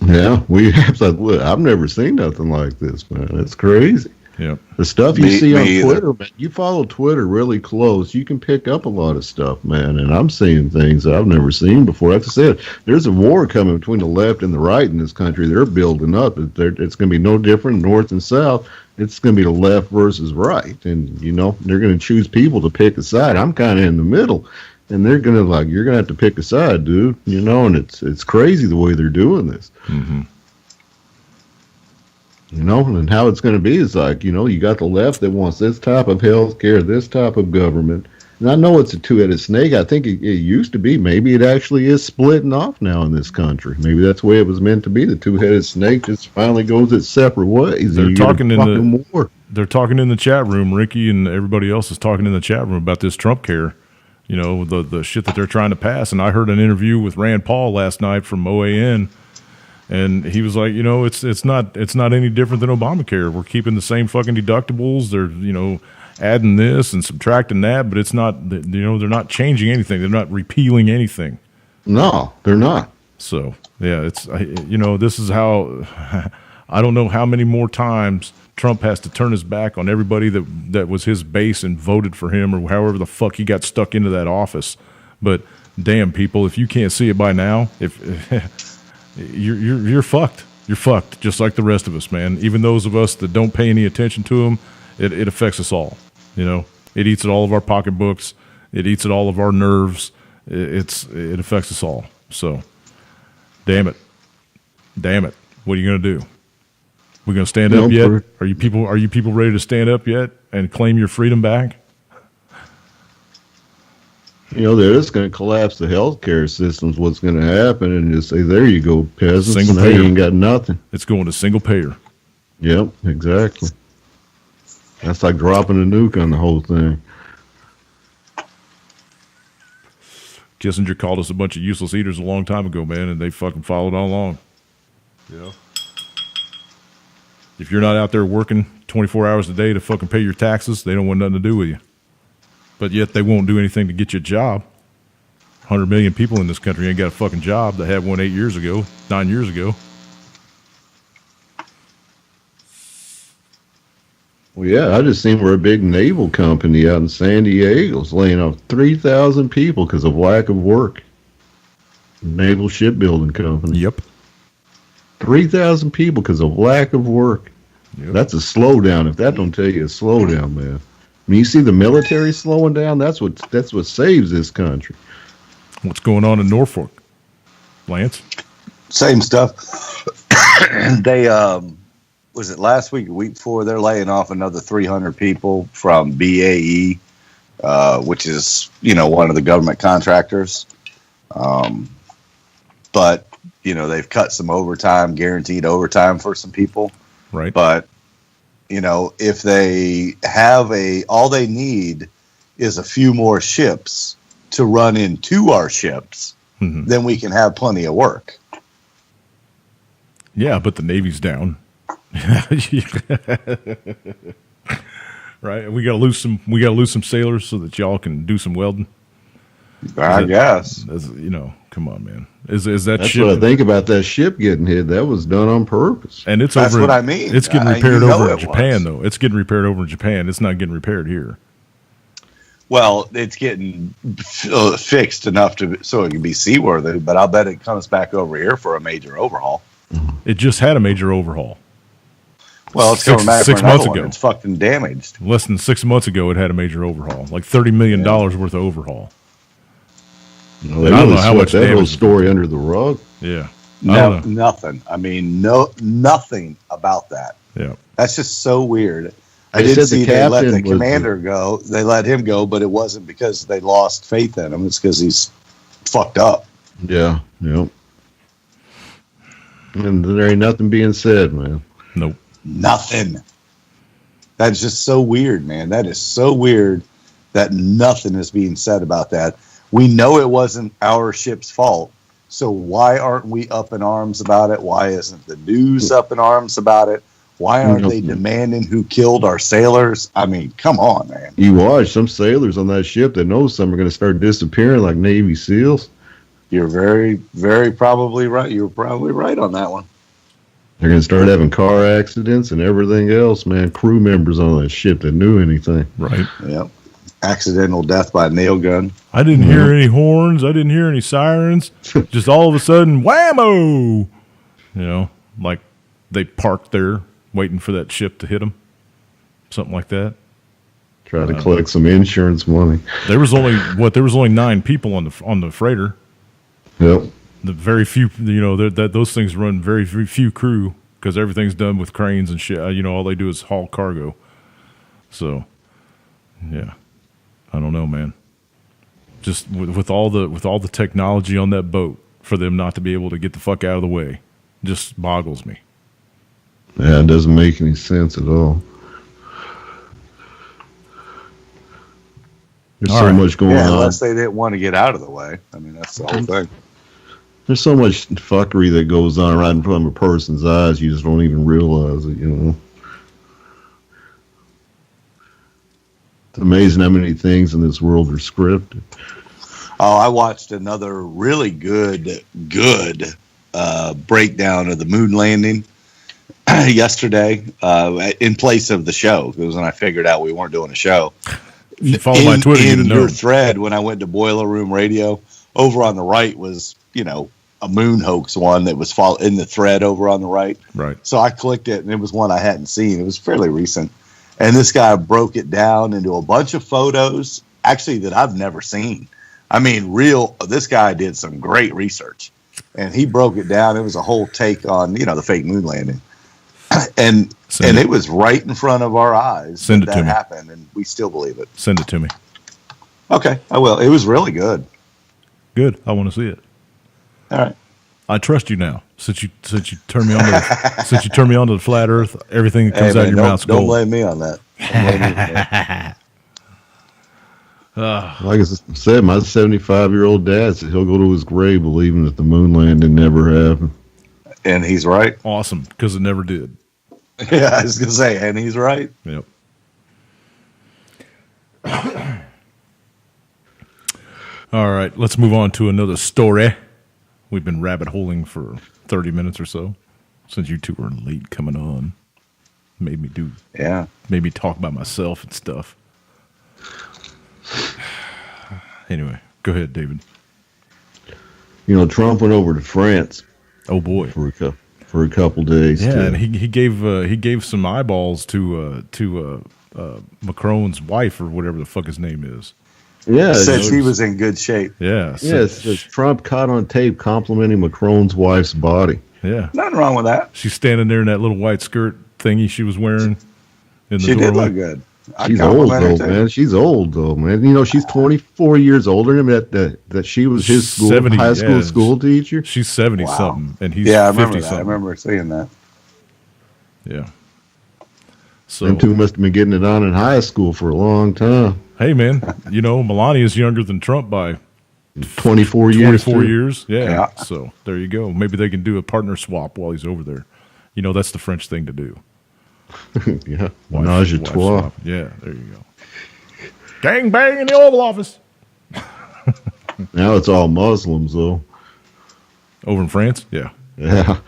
Yeah, we absolutely. I've never seen nothing like this, man. It's crazy. Yeah, the stuff you see on Twitter, man, you follow Twitter really close, you can pick up a lot of stuff, man. And I'm seeing things I've never seen before. Like I said, there's a war coming between the left and the right in this country. They're building up. It's going to be no different, north and south. It's going to be the left versus right. And, they're going to choose people to pick a side. I'm kind of in the middle. And they're going to you're going to have to pick a side, dude. And it's crazy the way they're doing this. Mm-hmm. And how it's going to be is you got the left that wants this type of health care, this type of government. And I know it's a two-headed snake. I think it used to be. Maybe it actually is splitting off now in this country. Maybe that's the way it was meant to be. The two-headed snake just finally goes its separate ways. They're talking They're talking in the chat room. Ricky and everybody else is talking in the chat room about this Trump care. The shit that they're trying to pass. And I heard an interview with Rand Paul last night from OAN. And he was like, it's not any different than Obamacare. We're keeping the same fucking deductibles. They're, adding this and subtracting that, but it's not, they're not changing anything. They're not repealing anything. No, they're not. So, yeah, this is how, I don't know how many more times Trump has to turn his back on everybody that was his base and voted for him or however the fuck he got stuck into that office. But damn, people, if you can't see it by now, You're fucked. You're fucked, just like the rest of us, man. Even those of us that don't pay any attention to them, it affects us all. It eats at all of our pocketbooks. It eats at all of our nerves. It affects us all. So, damn it. What are you gonna do? We gonna stand up yet? Are you people ready to stand up yet and claim your freedom back? They're just going to collapse the healthcare systems. What's going to happen? And just say, "There you go, peasants." Single now payer. You ain't got nothing. It's going to single payer. Yep, exactly. That's like dropping a nuke on the whole thing. Kissinger called us a bunch of useless eaters a long time ago, man, and they fucking followed all along. Yeah. If you're not out there working 24 hours a day to fucking pay your taxes, they don't want nothing to do with you. But yet they won't do anything to get you a job. 100 million people in this country ain't got a fucking job. They had one 9 years ago. Well, yeah, I just seen where a big naval company out in San Diego is laying off 3,000 people because of lack of work. Naval shipbuilding company. Yep. 3,000 people because of lack of work. Yep. That's a slowdown. If that don't tell you a slowdown, man. When you see the military slowing down, that's what saves this country. What's going on in Norfolk, Lance? Same stuff. They was it last week, a week before? They're laying off another 300 people from BAE, which is one of the government contractors. But they've cut some overtime, guaranteed overtime for some people. Right. But if they have all they need is a few more ships to run into our ships, then we can have plenty of work. Yeah, but the Navy's down. Right? We gotta lose some sailors so that y'all can do some welding. I guess. Come on, man. Is that That's ship? what I think about that ship getting hit. That was done on purpose. And it's That's over. what I mean. It's getting repaired over in Japan, was. though. It's getting repaired over in Japan. It's not getting repaired here. Well, it's getting fixed enough so it can be seaworthy, but I'll bet it comes back over here for a major overhaul. It just had a major overhaul. Well, it's coming back 6 for another months one. ago. It's fucking damaged. Less than 6 months ago, it had a major overhaul, like $30 million worth of overhaul. They I don't really know how much swept that whole damage. story under the rug. Yeah. No, nothing. I mean, nothing about that. Yeah. That's just so weird. I They did said see the they let the captain was commander go. They let him go, but it wasn't because they lost faith in him. It's because he's fucked up. Yeah, yep. And there ain't nothing being said, man. Nope. Nothing. That's just so weird, man. That is so weird that nothing is being said about that. We know it wasn't our ship's fault. So why aren't we up in arms about it? Why isn't the news up in arms about it? Why aren't they demanding who killed our sailors? I mean, come on, man. You watch some sailors on that ship that know some are going to start disappearing like Navy SEALs. You're very, very probably right. You're probably right on that one. They're going to start having car accidents and everything else, man. Crew members on that ship that knew anything. Right. Yep. Accidental death by nail gun. I didn't hear any horns. I didn't hear any sirens. Just all of a sudden, whammo! Like they parked there waiting for that ship to hit them. Something like that. Try to collect some insurance money. There was only 9 people on the freighter. Yep. The very few, those things run very, very few crew because everything's done with cranes and shit. All they do is haul cargo. So, yeah, I don't know, man. Just with all the technology on that boat, for them not to be able to get the fuck out of the way, just boggles me. Yeah, it doesn't make any sense at all. There's so much going on. Unless they didn't want to get out of the way. I mean, that's the whole thing. There's so much fuckery that goes on right in front of a person's eyes, you just don't even realize it, It's amazing how many things in this world are scripted. Oh, I watched another really good breakdown of the moon landing yesterday in place of the show. Because when I figured out we weren't doing a show. You follow my Twitter, in your thread when I went to Boiler Room Radio, over on the right was, a moon hoax one that was in the thread over on the right. Right. So I clicked it, and it was one I hadn't seen. It was fairly recent. And this guy broke it down into a bunch of photos, actually, that I've never seen. I mean, this guy did some great research. And he broke it down. It was a whole take on, the fake moon landing. And it was right in front of our eyes. Send it to me. Happened, and we still believe it. Send it to me. Okay, I will. It was really good. Good. I want to see it. All right. I trust you now. Since you turned me on to the flat Earth, everything that comes out of your mouth's gold. Don't blame me on that. Like I said, my 75-year-old dad said he'll go to his grave believing that the moon landing never happened. And he's right. Awesome, because it never did. Yeah, I was going to say, and he's right. Yep. All right, let's move on to another story. We've been rabbit holing for 30 minutes or so since you two were late coming on. Made me talk about myself and stuff. Anyway, go ahead, David. Trump went over to France. Oh boy, for a couple days. Yeah, and he gave some eyeballs to Macron's wife or whatever the fuck his name is. Yeah, says he was in good shape. Yeah, yes. Trump caught on tape complimenting Macron's wife's body. Yeah, nothing wrong with that. She's standing there in that little white skirt thingy she was wearing. She did look good. She's old though, man. She's old though, man. She's 24 years older than him. That she was his high school school teacher. She's 70 something, and he's I remember 50 that. something. I remember seeing that. Yeah. So them two must have been getting it on in high school for a long time. Hey, man, Melania's younger than Trump by 24 years. 24 years. Yeah. Yeah. So there you go. Maybe they can do a partner swap while he's over there. You know, that's the French thing to do. Yeah. Wife Menage a trois. swap. Yeah, there you go. Gang bang in the Oval Office. Now it's all Muslims, though. Over in France? Yeah. Yeah.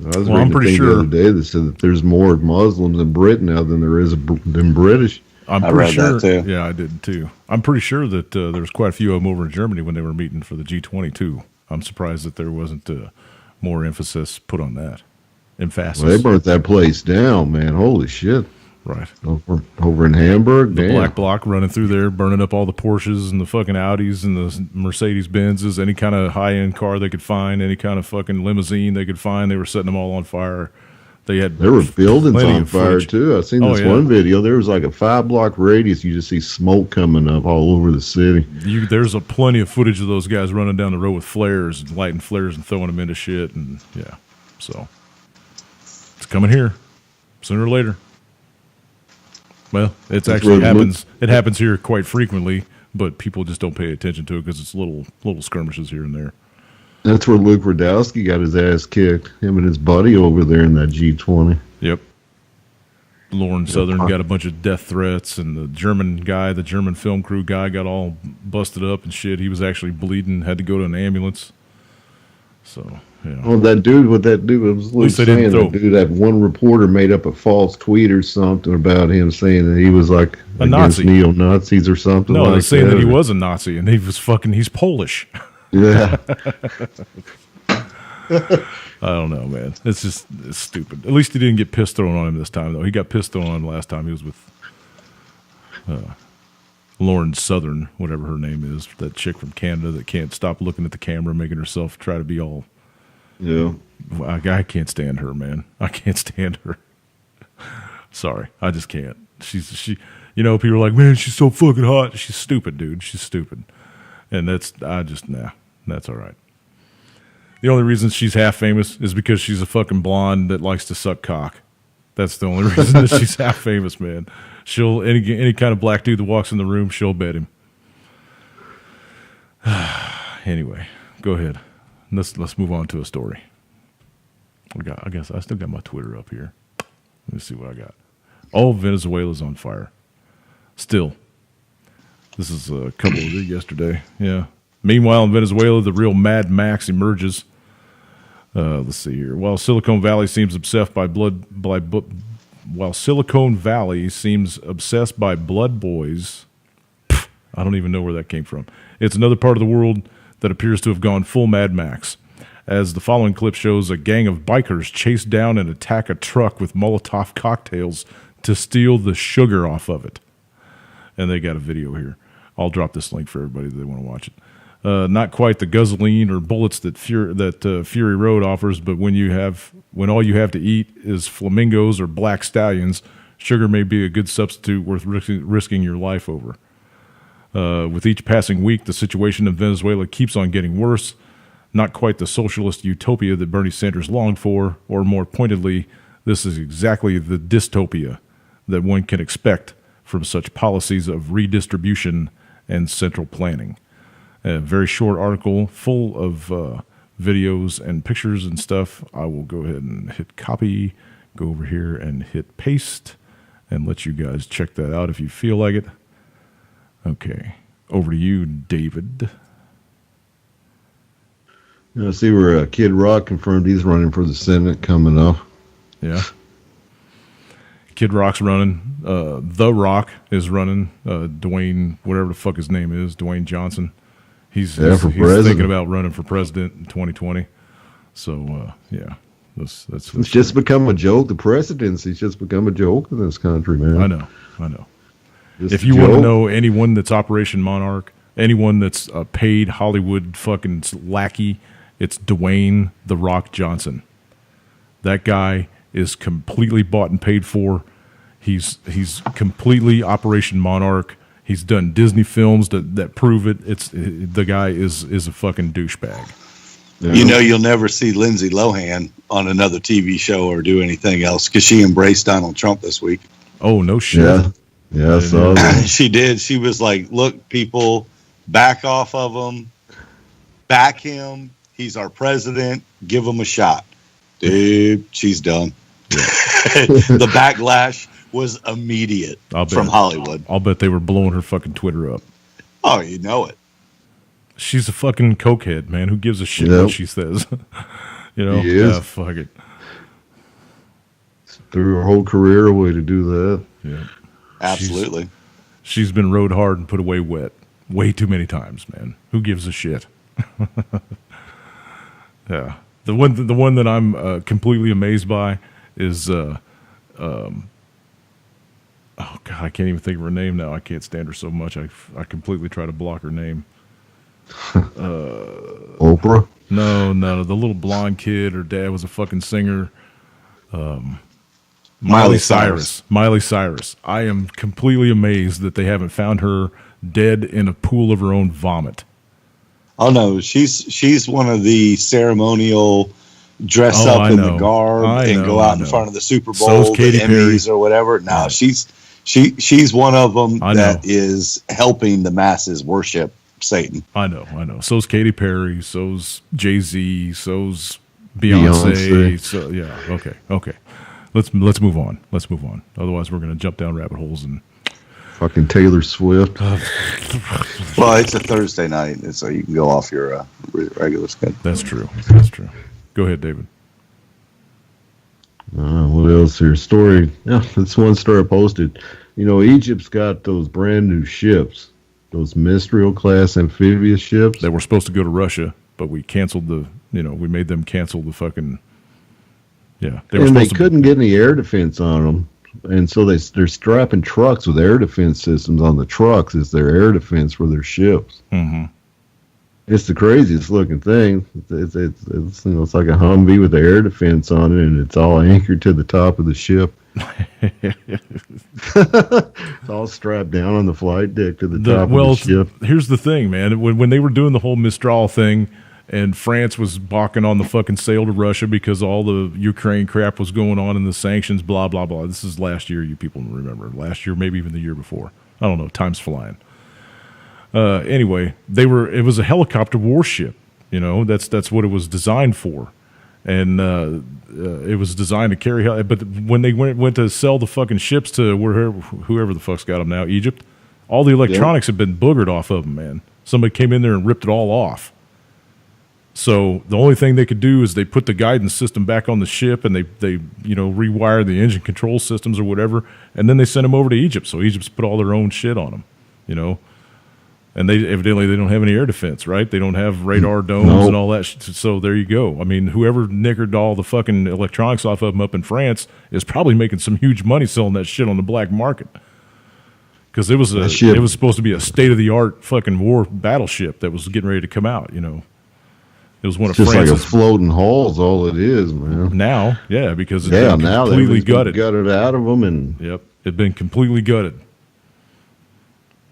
I was Well, I'm reading a pretty thing sure- the other day that said that there's more Muslims in Britain now than there is than British. I'm I pretty read sure. that, too. Yeah, I did too. I'm pretty sure that there was quite a few of them over in Germany when they were meeting for the G20 too. I'm surprised that there wasn't more emphasis put on that. Emphasis. Well, they burnt that place down, man. Holy shit. Right. Over in Hamburg, The damn. black bloc running through there, burning up all the Porsches and the fucking Audis and the Mercedes Benzes, any kind of high end car they could find, any kind of fucking limousine they could find. They were setting them all on fire. They There were buildings plenty on of fire footage. too. I seen Oh, this yeah. one video. There was like a 5-block radius. You just see smoke coming up all over the city. There's plenty of footage of those guys running down the road with flares and lighting flares and throwing them into shit. And yeah, so it's coming here sooner or later. Well, it's That's actually where it happens. It happens here quite frequently, but people just don't pay attention to it because it's little skirmishes here and there. That's where Luke Radowski got his ass kicked. Him and his buddy over there in that G20. Yep. Lauren Southern got a bunch of death threats, and the German film crew guy got all busted up and shit. He was actually bleeding, had to go to an ambulance. So, yeah. Well, that dude, it was Luke least they didn't saying that one reporter made up a false tweet or something about him saying that he was like A against Nazi. neo-Nazis or something No, like they're saying that he that. was a Nazi, and he's Polish. Yeah. I don't know, man. It's stupid. At least he didn't get piss thrown on him this time, though. He got piss thrown on him last time. He was with Lauren Southern, whatever her name is, that chick from Canada that can't stop looking at the camera, making herself try to be all. Yeah. I can't stand her, man. I can't stand her. Sorry, I just can't. She. You know, people are like, man, she's so fucking hot. She's stupid, dude. She's stupid, and that's all right. The only reason she's half famous is because she's a fucking blonde that likes to suck cock. That's the only reason that she's half famous, man. She'll any kind of black dude that walks in the room, she'll bet him. Anyway, go ahead. Let's move on to a story. I guess I still got my Twitter up here. Let me see what I got. All Venezuela's on fire. Still. This is a couple of days yesterday. Yeah. Meanwhile, in Venezuela, the real Mad Max emerges. Let's see here. While Silicon Valley seems obsessed by blood boys, I don't even know where that came from. It's another part of the world that appears to have gone full Mad Max. As the following clip shows, a gang of bikers chase down and attack a truck with Molotov cocktails to steal the sugar off of it. And they got a video here. I'll drop this link for everybody that want to watch it. Not quite the gasoline or bullets that Fury Road offers, but when all you have to eat is flamingos or black stallions, sugar may be a good substitute worth risking your life over. With each passing week, the situation in Venezuela keeps on getting worse. Not quite the socialist utopia that Bernie Sanders longed for, or more pointedly, this is exactly the dystopia that one can expect from such policies of redistribution and central planning. A very short article full of videos and pictures and stuff. I will go ahead and hit copy, go over here and hit paste, and let you guys check that out if you feel like it. Okay, over to you, David. I see where Kid Rock confirmed he's running for the Senate coming up. Yeah. Kid Rock's running. The Rock is running. Dwayne, whatever the fuck his name is, Dwayne Johnson. He's thinking about running for president in 2020. So, yeah. That's It's just become a joke. The presidency's just become a joke in this country, man. I know. Just If a you want to joke. know anyone that's Operation Monarch, anyone that's a paid Hollywood fucking lackey, it's Dwayne The Rock Johnson. That guy is completely bought and paid for. He's completely Operation Monarch. He's done Disney films that prove it. The guy is a fucking douchebag. Yeah. You know, you'll never see Lindsay Lohan on another TV show or do anything else because she embraced Donald Trump this week. Oh, no shit. Yeah. Yeah, I saw that. She did. She was like, "Look, people, back off of him. Back him. He's our president. Give him a shot." Dude, she's done. The backlash was immediate from Hollywood. I'll bet they were blowing her fucking Twitter up. Oh, you know it. She's a fucking cokehead, man. Who gives a shit what she says? Yeah, fuck it. Threw her whole career away to do that. Yeah, absolutely. She's been rode hard and put away wet way too many times, man. Who gives a shit? Yeah, the one that I'm completely amazed by is oh god, I can't even think of her name now. I can't stand her so much. I completely try to block her name. Oprah? No, the little blonde kid. Her dad was a fucking singer. Miley Cyrus. Miley Cyrus. I am completely amazed that they haven't found her dead in a pool of her own vomit. Oh no, she's one of the ceremonial dress up in the garb and go out in front of the Super Bowl, the Emmys or whatever. No, she's one of them that is helping the masses worship Satan. I know. So's Katy Perry. So's Jay-Z. So's Beyonce. So yeah, okay. Let's move on. Otherwise, we're gonna jump down rabbit holes and fucking Taylor Swift. Well, it's a Thursday night, so you can go off your regular schedule. That's true. Go ahead, David. What else here? Story. Yeah, that's one story I posted. Egypt's got those brand new ships, those Mistral class amphibious ships that were supposed to go to Russia, but we canceled we made them cancel the fucking. Yeah, they couldn't get any air defense on them, and so they're strapping trucks with air defense systems on the trucks as their air defense for their ships. Mm-hmm. It's the craziest looking thing. It's like a Humvee with air defense on it, and it's all anchored to the top of the ship. It's all strapped down on the flight deck to the top of the ship. Here's the thing, man. When they were doing the whole Mistral thing, and France was balking on the fucking sale to Russia because all the Ukraine crap was going on and the sanctions, blah, blah, blah. This is last year, you people remember. Last year, maybe even the year before. I don't know. Time's flying. Anyway, it was a helicopter warship. That's what it was designed for. And it was designed to carry. But when they went to sell the fucking ships to whoever the fuck's got them now, Egypt, all the electronics have been boogered off of them, man. Somebody came in there and ripped it all off. So the only thing they could do is they put the guidance system back on the ship, and they rewire the engine control systems or whatever, and then they sent them over to Egypt. So Egypt's put all their own shit on them, and they don't have any air defense, right? They don't have radar domes and all that shit. So there you go. I mean, whoever nickered all the fucking electronics off of them up in France is probably making some huge money selling that shit on the black market. Because it was supposed to be a state-of-the-art fucking war battleship that was getting ready to come out, It was one of France's. France's. Like a floating hull's all it is, man. Now, yeah, because it's been completely gutted. Gutted out of them, and yep, it'd been completely gutted.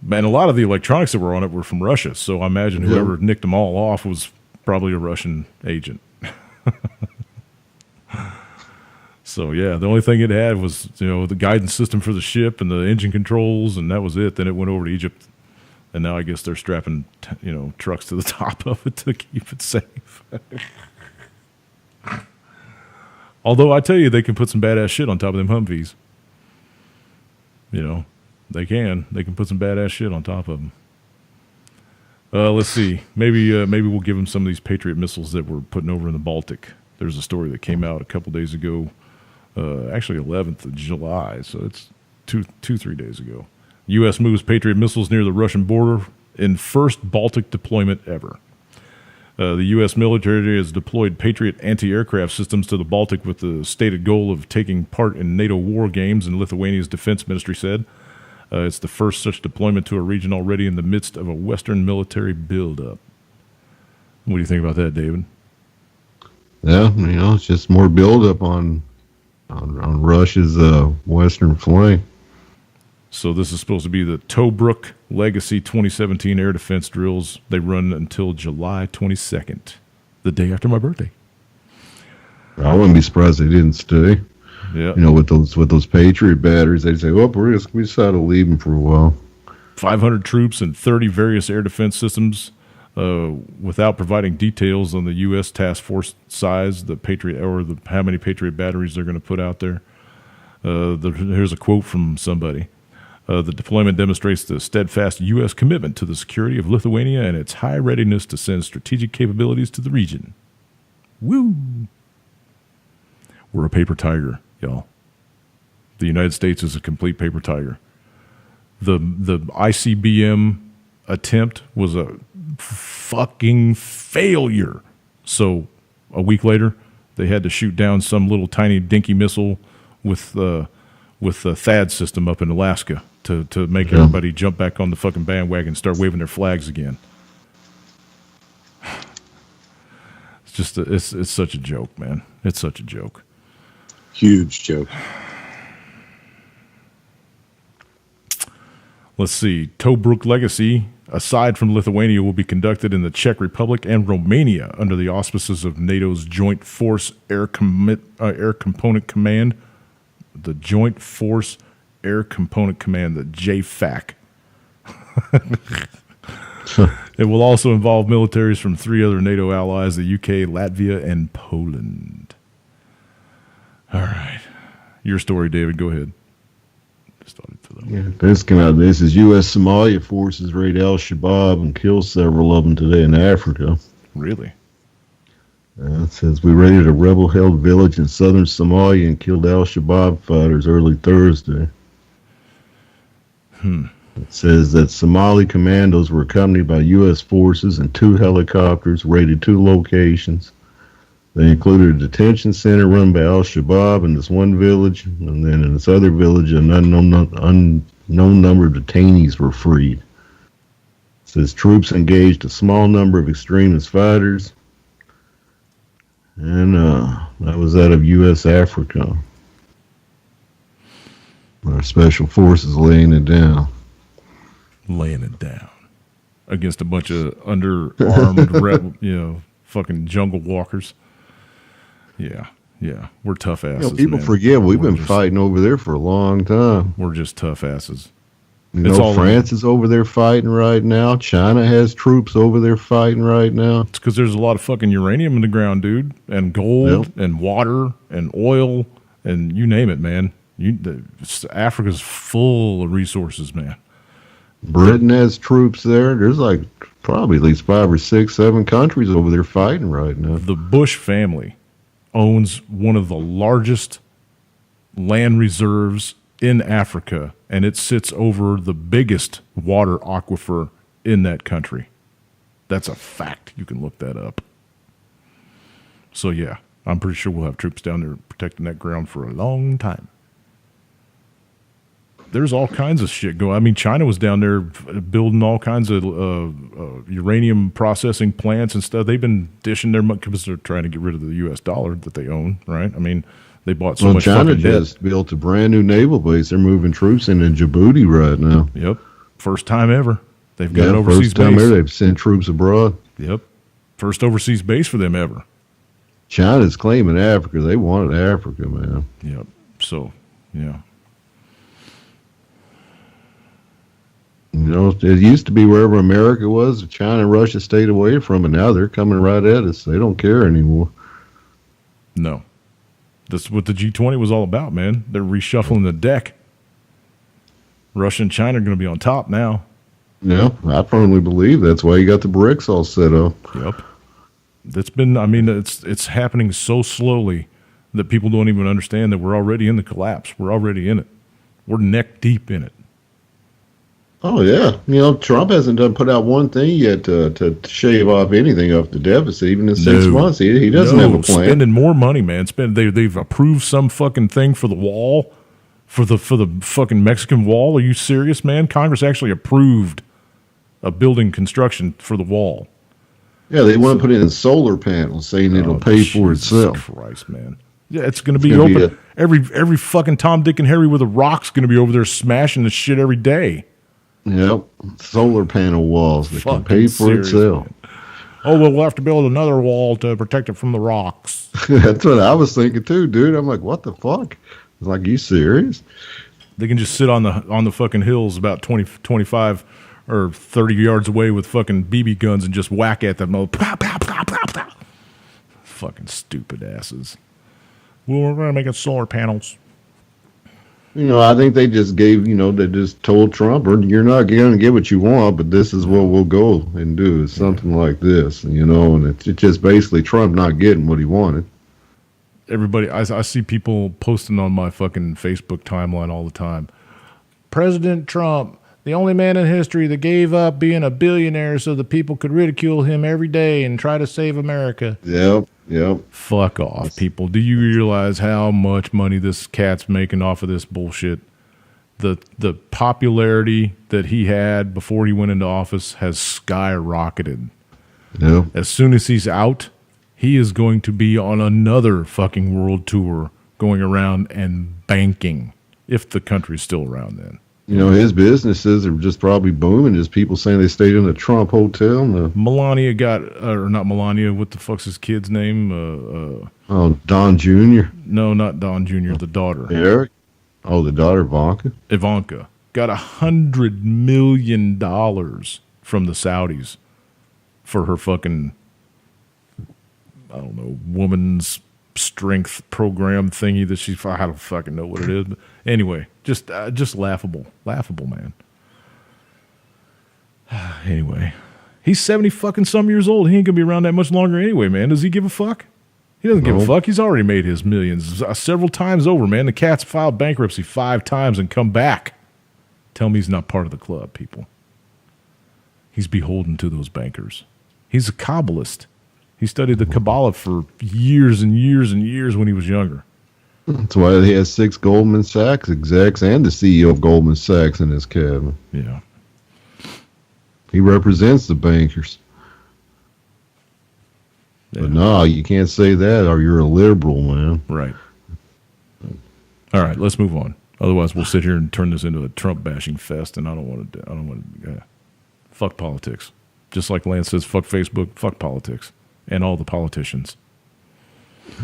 And a lot of the electronics that were on it were from Russia, so I imagine whoever nicked them all off was probably a Russian agent. So yeah, the only thing it had was the guidance system for the ship and the engine controls, and that was it. Then it went over to Egypt. And now I guess they're strapping, trucks to the top of it to keep it safe. Although I tell you, they can put some badass shit on top of them Humvees. They can put some badass shit on top of them. Let's see. Maybe we'll give them some of these Patriot missiles that we're putting over in the Baltic. There's a story that came out a couple days ago, actually 11th of July, so it's 3 days ago. U.S. moves Patriot missiles near the Russian border in first Baltic deployment ever. The U.S. military has deployed Patriot anti-aircraft systems to the Baltic with the stated goal of taking part in NATO war games, and Lithuania's defense ministry said. It's the first such deployment to a region already in the midst of a Western military buildup. What do you think about that, David? Yeah, it's just more buildup on Russia's western flank. So this is supposed to be the Tobruk Legacy 2017 air defense drills. They run until July 22nd, the day after my birthday. I wouldn't be surprised they didn't stay. Yeah. With those Patriot batteries, they'd say, "Oh, we decided to leave them for a while." 500 troops and 30 various air defense systems, without providing details on the U.S. task force size, how many Patriot batteries they're going to put out there. Here's a quote from somebody. The deployment demonstrates the steadfast U.S. commitment to the security of Lithuania and its high readiness to send strategic capabilities to the region. Woo! We're a paper tiger, y'all. The United States is a complete paper tiger. The ICBM attempt was a fucking failure. So a week later, they had to shoot down some little tiny dinky missile with the THAAD system up in Alaska to make everybody jump back on the fucking bandwagon and start waving their flags again. It's just it's such a joke, man. It's such a joke. Huge joke. Let's see. Tobruk Legacy, aside from Lithuania, will be conducted in the Czech Republic and Romania under the auspices of NATO's Joint Force Air Component Command. The Joint Force Air Component Command, the JFAC. It will also involve militaries from 3 other NATO allies, the UK, Latvia, and Poland. All right. Your story, David. Go ahead. This came out. This is U.S. Somalia forces raid al-Shabaab and kill several of them today in Africa. Really? It says we raided a rebel-held village in southern Somalia and killed al-Shabaab fighters early Thursday. It says that Somali commandos were accompanied by U.S. forces and 2 helicopters raided 2 locations. They included a detention center run by al-Shabaab in this one village, and then in this other village, an unknown number of detainees were freed. It says troops engaged a small number of extremist fighters, and that was out of U.S. Africa. Our special forces laying it down. Laying it down against a bunch of underarmed, fucking jungle walkers. Yeah. We're tough asses. People forget we've been fighting over there for a long time. We're just tough asses. France is over there fighting right now. China has troops over there fighting right now. It's because there's a lot of fucking uranium in the ground, dude, and gold and water and oil and you name it, man. Africa's full of resources, man. Britain has troops there. There's like probably at least 5 or 6, 7 countries over there fighting right now. The Bush family owns one of the largest land reserves in Africa, and it sits over the biggest water aquifer in that country. That's a fact. You can look that up. So, yeah, I'm pretty sure we'll have troops down there protecting that ground for a long time. There's all kinds of shit going. I mean, China was down there building all kinds of uranium processing plants and stuff. They've been dishing their money because they're trying to get rid of the U.S. dollar that they own, right? I mean, they bought so much China fucking just built a brand new naval base. They're moving troops into Djibouti right now. Yep. First time ever. They've got an overseas first time base. ever they've sent troops abroad. Yep. First overseas base for them ever. China's claiming Africa. They wanted Africa, man. Yep. So, yeah. It used to be wherever America was, China and Russia stayed away from it. Now they're coming right at us. They don't care anymore. No. That's what the G20 was all about, man. They're reshuffling the deck. Russia and China are going to be on top now. Yeah, I firmly believe that's why you got the BRICS all set up. Yep. It's happening so slowly that people don't even understand that we're already in the collapse. We're already in it. We're neck deep in it. Oh, yeah. Trump hasn't put out one thing yet to shave off anything off the deficit, even in 6 months. He doesn't have a plan. Spending more money, man. They've approved some fucking thing for the wall, for the fucking Mexican wall. Are you serious, man? Congress actually approved a building construction for the wall. Yeah, they want to put in solar panels, saying it'll pay for itself. Christ, man. Yeah, it's going to be open. Every fucking Tom, Dick, and Harry with a rock's going to be over there smashing the shit every day. Yep, solar panel walls that can pay for itself. Man. Oh, well, we'll have to build another wall to protect it from the rocks. That's what I was thinking too, dude. I'm like, what the fuck? It's like, you serious? They can just sit on the fucking hills about 20, 25 or 30 yards away with fucking BB guns and just whack at them. Pow, pow, pow, pow, pow. Fucking stupid asses. Well, we're going to make it solar panels. I think they just they just told Trump, or you're not going to get what you want, but this is what we'll go and do. It's something like this, and it's just basically Trump not getting what he wanted. Everybody, I see people posting on my fucking Facebook timeline all the time. President Trump, the only man in history that gave up being a billionaire so the people could ridicule him every day and try to save America. Yep. Fuck off, people. Do you realize how much money this cat's making off of this bullshit? The popularity that he had before he went into office has skyrocketed. Yep. As soon as he's out, he is going to be on another fucking world tour going around and banking, if the country's still around then. His businesses are just probably booming. Just people saying they stayed in the Trump hotel. Melania or not Melania, what the fuck's his kid's name? Don Jr.? No, not Don Jr., the daughter. Eric? Oh, the daughter, Ivanka? Ivanka got $100 million from the Saudis for her fucking, I don't know, woman's strength program thingy that I don't fucking know what it is. But anyway, just laughable, man. Anyway, he's 70 fucking some years old. He ain't gonna be around that much longer anyway, man. Does he give a fuck? He doesn't give a fuck. He's already made his millions several times over, man. The cat's filed bankruptcy 5 times and come back. Tell me he's not part of the club, people. He's beholden to those bankers. He's a Kabbalist. He studied the Kabbalah for years and years and years when he was younger. That's why he has 6 Goldman Sachs execs and the CEO of Goldman Sachs in his cabinet. Yeah. He represents the bankers. Yeah. But no, you can't say that or you're a liberal, man. Right. All right, let's move on. Otherwise, we'll sit here and turn this into a Trump bashing fest, and I don't want to. Fuck politics. Just like Lance says, fuck Facebook, fuck politics. And all the politicians.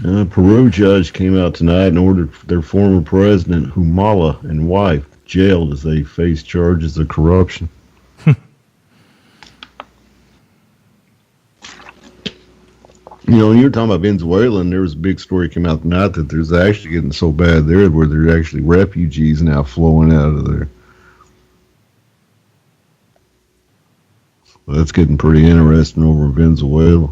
Peru judge came out tonight and ordered their former president, Humala, and wife jailed as they face charges of corruption. When you were talking about Venezuela, and there was a big story came out tonight that there's actually getting so bad there where there's actually refugees now flowing out of there. Well, that's getting pretty interesting over in Venezuela.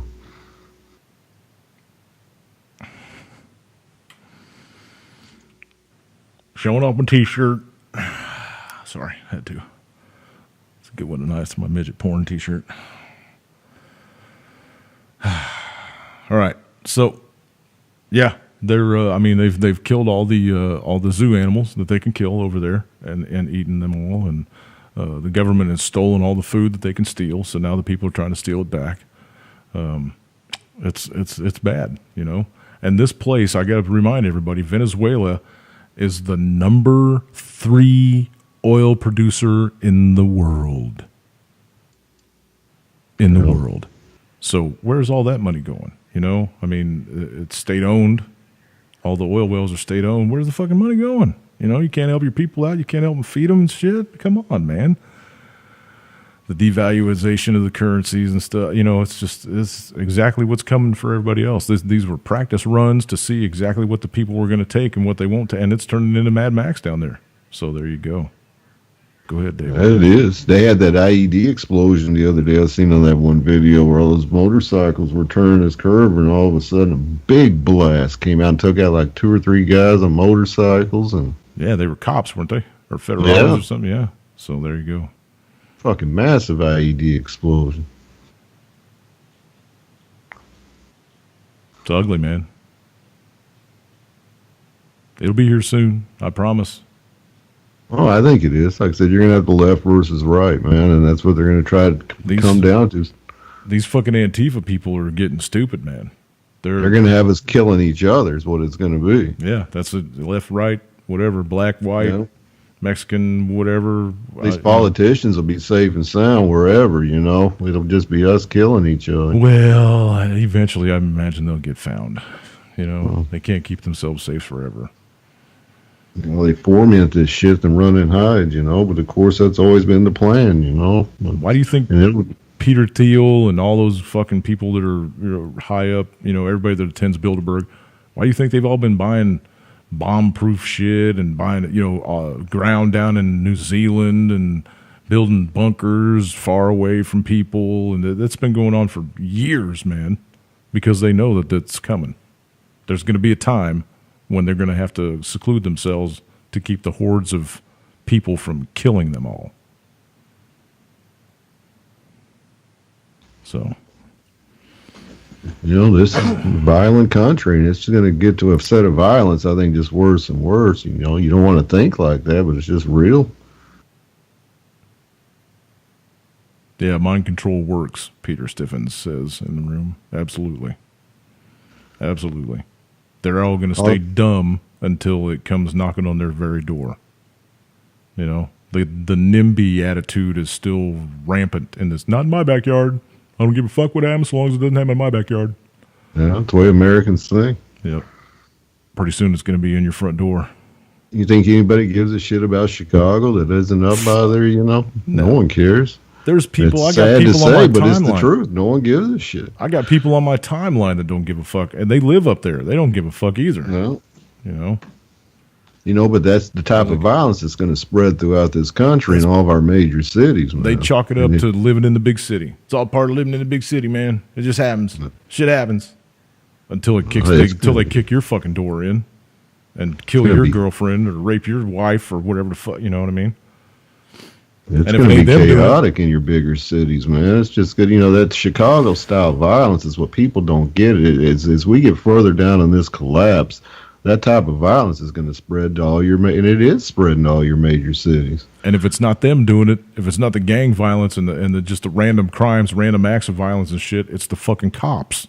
Showing off my t-shirt. Sorry, had to. It's a good one tonight. It's my midget porn t-shirt. All right, so yeah, they've killed all the zoo animals that they can kill over there and eaten them all, and the government has stolen all the food that they can steal. So now the people are trying to steal it back. It's bad, And this place, I got to remind everybody, Venezuela is the number 3 oil producer in the world. World. So where's all that money going? It's state-owned. All the oil wells are state-owned. Where's the fucking money going? You can't help your people out. You can't help them feed them and shit. Come on, man. The devaluation of the currencies and stuff. It's exactly what's coming for everybody else. These were practice runs to see exactly what the people were going to take and what they won't take. And it's turning into Mad Max down there. So there you go. Go ahead, David. It is. They had that IED explosion the other day. I seen on that one video where all those motorcycles were turning this curve, and all of a sudden a big blast came out and took out like 2 or 3 guys on motorcycles. And yeah, they were cops, weren't they? Or federales or something. Yeah. So there you go. Fucking massive IED explosion. It's ugly, man. It'll be here soon. I promise. Oh, I think it is. Like I said, you're going to have the left versus right, man, and that's what they're going to try to come down to. These fucking Antifa people are getting stupid, man. They're going to have us killing each other is what it's going to be. Yeah, that's a left, right, whatever, black, white, Mexican, whatever. These politicians will be safe and sound wherever, It'll just be us killing each other. Well, eventually I imagine they'll get found. They can't keep themselves safe forever. Well, they foment this shit and run and hide, but of course that's always been the plan, Why do you think Peter Thiel and all those fucking people that are high up, everybody that attends Bilderberg, why do you think they've all been buying bomb-proof shit and buying, ground down in New Zealand and building bunkers far away from people? And that's been going on for years, man, because they know that that's coming. There's going to be a time when they're going to have to seclude themselves to keep the hordes of people from killing them all. So, this is a violent country, and it's going to get to a set of violence, I think, just worse and worse. You don't want to think like that, but it's just real. Yeah, mind control works, Peter Stiffens says in the room. Absolutely. Absolutely. They're all going to stay dumb until it comes knocking on their very door. The NIMBY attitude is still rampant in this. Not in my backyard. I don't give a fuck what happens as long as it doesn't happen in my backyard. Yeah, that's the way Americans think. Yep. Pretty soon it's going to be in your front door. You think anybody gives a shit about Chicago that isn't up by there, No one cares. There's people, it's I got sad people to on say, my but it's the timeline. truth. No one gives a shit. I got people on my timeline that don't give a fuck, and they live up there. They don't give a fuck either. No. But that's the type of violence that's going to spread throughout this country in all of our major cities, man. They chalk it up to living in the big city. It's all part of living in the big city, man. It just happens. Shit happens. Until they kick your fucking door in and kill your girlfriend or rape your wife or whatever the fuck, you know what I mean? It's going to be chaotic in your bigger cities, man. It's just good. That Chicago-style violence is what people don't get. As we get further down in this collapse, that type of violence is going to spread to all and it is spreading to all your major cities. And if it's not them doing it, if it's not the gang violence and the just the random crimes, random acts of violence and shit, it's the fucking cops.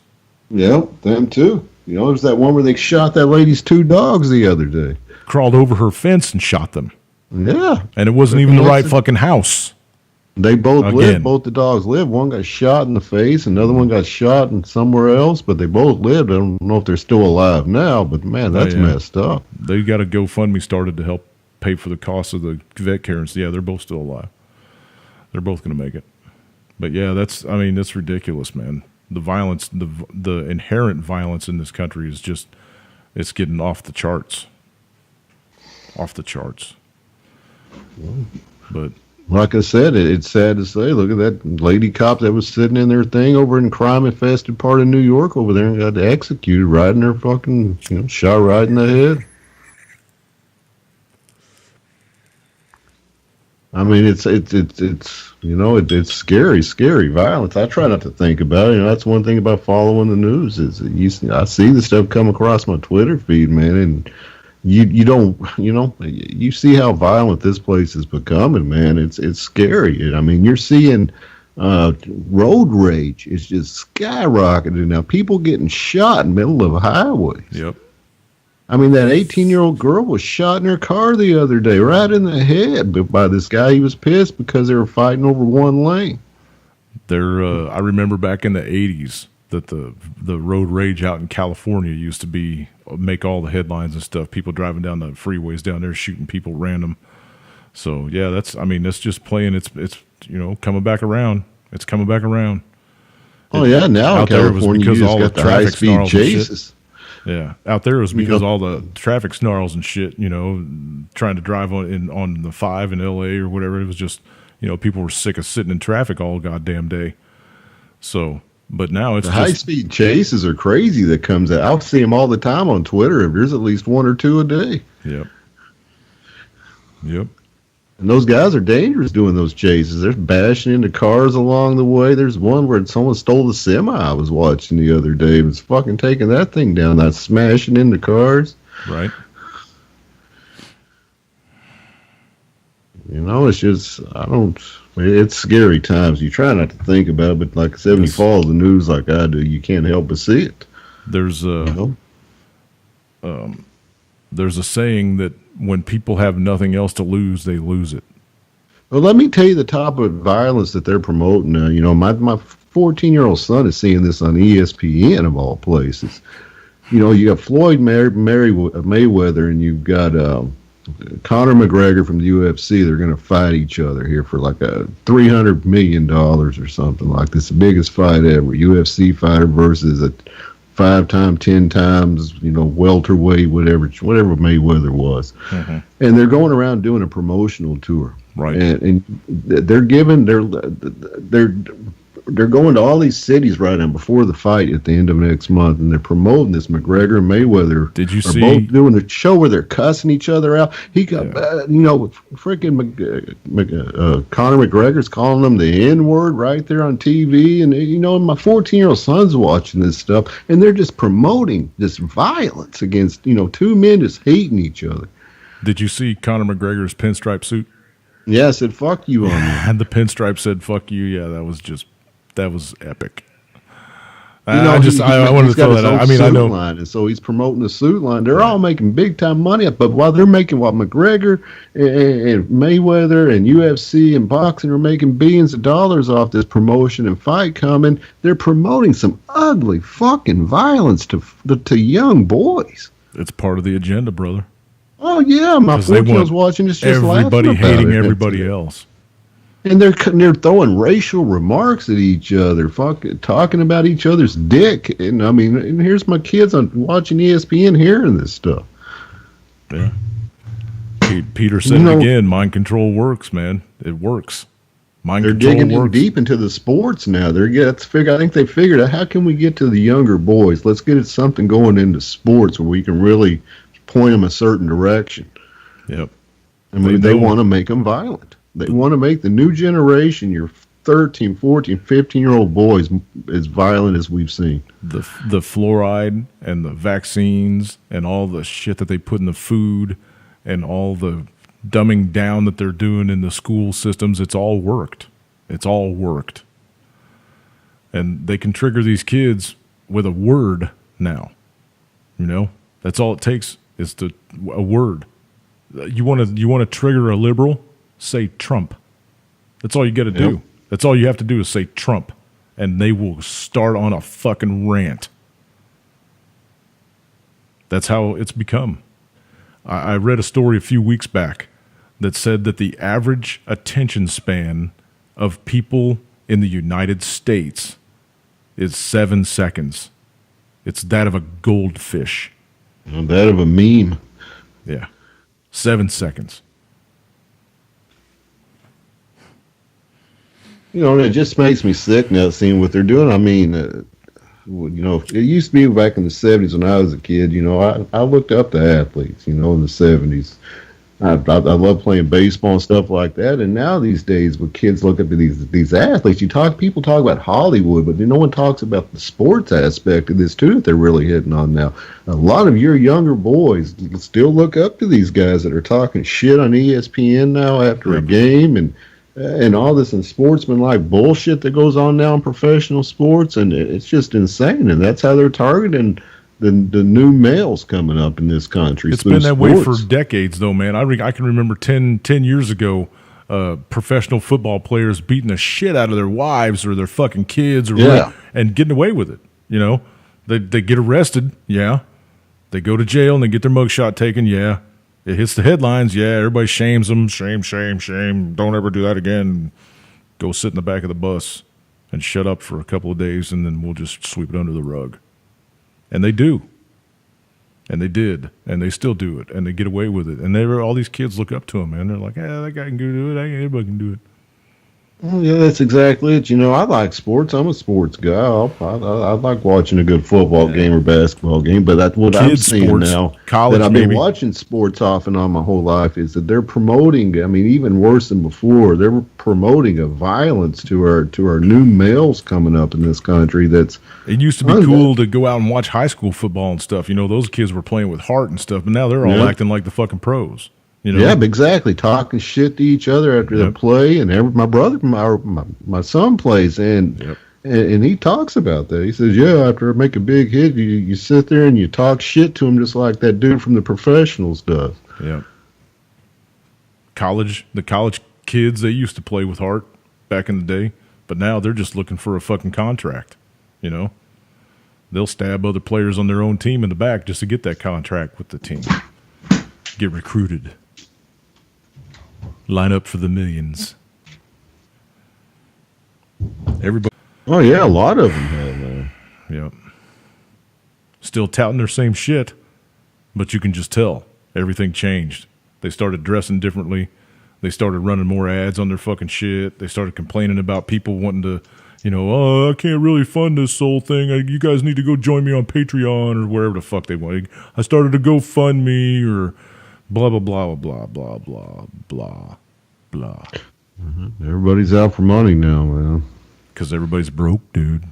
Yep, them too. There's that one where they shot that lady's 2 dogs the other day. Crawled over her fence and shot them. Yeah. And it wasn't even the right fucking house. They both lived. Both the dogs lived. One got shot in the face. Another one got shot in somewhere else. But they both lived. I don't know if they're still alive now. But, man, that's messed up. They got a GoFundMe started to help pay for the cost of the vet care. And yeah, they're both still alive. They're both going to make it. But, yeah, that's ridiculous, man. The violence, the inherent violence in this country is just, it's getting off the charts. Off the charts. But like I said, it's sad to say. Look at that lady cop that was sitting in their thing over in crime-infested part of New York over there and got executed right in her fucking, shot right in the head. I mean, it's scary violence. I try not to think about it. That's one thing about following the news is I see the stuff come across my Twitter feed, man, and you see how violent this place is becoming, man. It's scary. I mean, you're seeing road rage is just skyrocketing now. People getting shot in the middle of highways. Yep. I mean, that 18-year-old girl was shot in her car the other day, right in the head by this guy. He was pissed because they were fighting over one lane. I remember back in the 80s that the road rage out in California used to make all the headlines and stuff. People driving down the freeways down there shooting people random. So yeah, that's just playing. It's coming back around. It's coming back around. Oh yeah, now in California you just got the high-speed chases. Yeah, out there it was because all the traffic snarls and shit. Trying to drive on the 5 in L.A. or whatever. It was just people were sick of sitting in traffic all goddamn day. So. But now it's high-speed chases are crazy that comes out. I'll see them all the time on Twitter. There's at least 1 or 2 a day. Yep. And those guys are dangerous doing those chases. They're bashing into cars along the way. There's one where someone stole the semi I was watching the other day. It was fucking taking that thing down, not smashing into cars. Right. It's just, it's scary times. You try not to think about it, but like I said, when you follow the news like I do, you can't help but see it. There's There's a saying that when people have nothing else to lose, they lose it. Well, let me tell you the type of violence that they're promoting now. You know, my 14-year-old son is seeing this on ESPN of all places. You know, you got Floyd Mayweather, and you've got Conor McGregor from the UFC. They're going to fight each other here for like a $300 million or something like this, the biggest fight ever. UFC fighter versus a 5 times, 10 times, you know, welterweight, whatever Mayweather was. Mm-hmm. And they're going around doing a promotional tour. Right. And they're going to all these cities right now before the fight at the end of next month, and they're promoting this McGregor and Mayweather. Did you see? Both doing the show where they're cussing each other out. He got, freaking Conor McGregor's calling them the N-word right there on TV, and you know, my 14-year-old son's watching this stuff, and they're just promoting this violence against, you know, two men just hating each other. Did you see Conor McGregor's pinstripe suit? Yeah, I said, fuck you on that. And the pinstripe said, fuck you. Yeah, that was epic. You know, I wanted to throw that out. I mean, I know. Line, and so he's promoting the suit line. They're all making big time money, but while they're making McGregor and Mayweather and UFC and boxing are making billions of dollars off this promotion and fight coming, they're promoting some ugly fucking violence to young boys. It's part of the agenda, brother. Oh yeah, my 14-year-old's watching this, just everybody laughing about hating it. everybody else. And they're throwing racial remarks at each other, talking about each other's dick. And I mean, and here's my kids on watching ESPN hearing this stuff. Yeah. Peter said it again. Mind control works, man. It works. They're digging in deep into the sports now. I think they figured out, how can we get to the younger boys? Let's get something going into sports where we can really point them a certain direction. Yep. I mean, they want to make them violent. They want to make the new generation, your 13, 14, 15-year-old boys, as violent as we've seen. The fluoride and the vaccines and all the shit that they put in the food and all the dumbing down that they're doing in the school systems, it's all worked. It's all worked. And they can trigger these kids with a word now. You know? That's all it takes is a word. You want to trigger a liberal? Say Trump. That's all you got to do. That's all you have to do is say Trump, and they will start on a fucking rant. That's how it's become. I read a story a few weeks back that said that the average attention span of people in the United States is 7 seconds. It's that of a goldfish. That of a meme. Yeah. 7 seconds. You know, it just makes me sick now seeing what they're doing. I mean, you know, it used to be back in the 70s when I was a kid. You know, I looked up to athletes, you know, in the 70s. I love playing baseball and stuff like that. And now these days, when kids look up to these athletes, people talk about Hollywood, but no one talks about the sports aspect of this too that they're really hitting on now. A lot of your younger boys still look up to these guys that are talking shit on ESPN now after a game and all this unsportsmanlike bullshit that goes on now in professional sports, and it's just insane. And that's how they're targeting the new males coming up in this country. It's been that way for decades, though, man. I can remember 10 years ago, professional football players beating the shit out of their wives or their fucking kids, and getting away with it. You know, they get arrested, they go to jail and they get their mugshot taken, It hits the headlines, everybody shames them, shame, don't ever do that again. Go sit in the back of the bus and shut up for a couple of days, and then we'll just sweep it under the rug. And they do. And they did. And they still do it. And they get away with it. And all these kids look up to them, man. They're like, that guy can do it. Anybody can do it. Well, yeah, that's exactly it. You know, I like sports. I'm a sports guy. I like watching a good football game or basketball game, but that's what I'm seeing sports, now. College, that I've been watching sports off and on my whole life is that they're promoting, I mean, even worse than before, they're promoting a violence to our new males coming up in this country. It used to be cool to go out and watch high school football and stuff. You know, those kids were playing with heart and stuff, but now they're all acting like the fucking pros. You know? Yeah, exactly. Talking shit to each other after they play, and my son plays, and And he talks about that. He says, yeah, after I make a big hit, you sit there and you talk shit to him just like that dude from The Professionals does. Yeah. The college kids, they used to play with heart back in the day, but now they're just looking for a fucking contract, you know? They'll stab other players on their own team in the back just to get that contract with the team. Get recruited. Line up for the millions. Everybody. Oh, yeah, a lot of them have, man. Yeah. Still touting their same shit, but you can just tell everything changed. They started dressing differently. They started running more ads on their fucking shit. They started complaining about people wanting to, oh, I can't really fund this whole thing. You guys need to go join me on Patreon or wherever the fuck they want. I started a GoFundMe or blah, blah, blah, blah, blah, blah, blah, blah. Mm-hmm. Everybody's out for money now, man. Because everybody's broke, dude.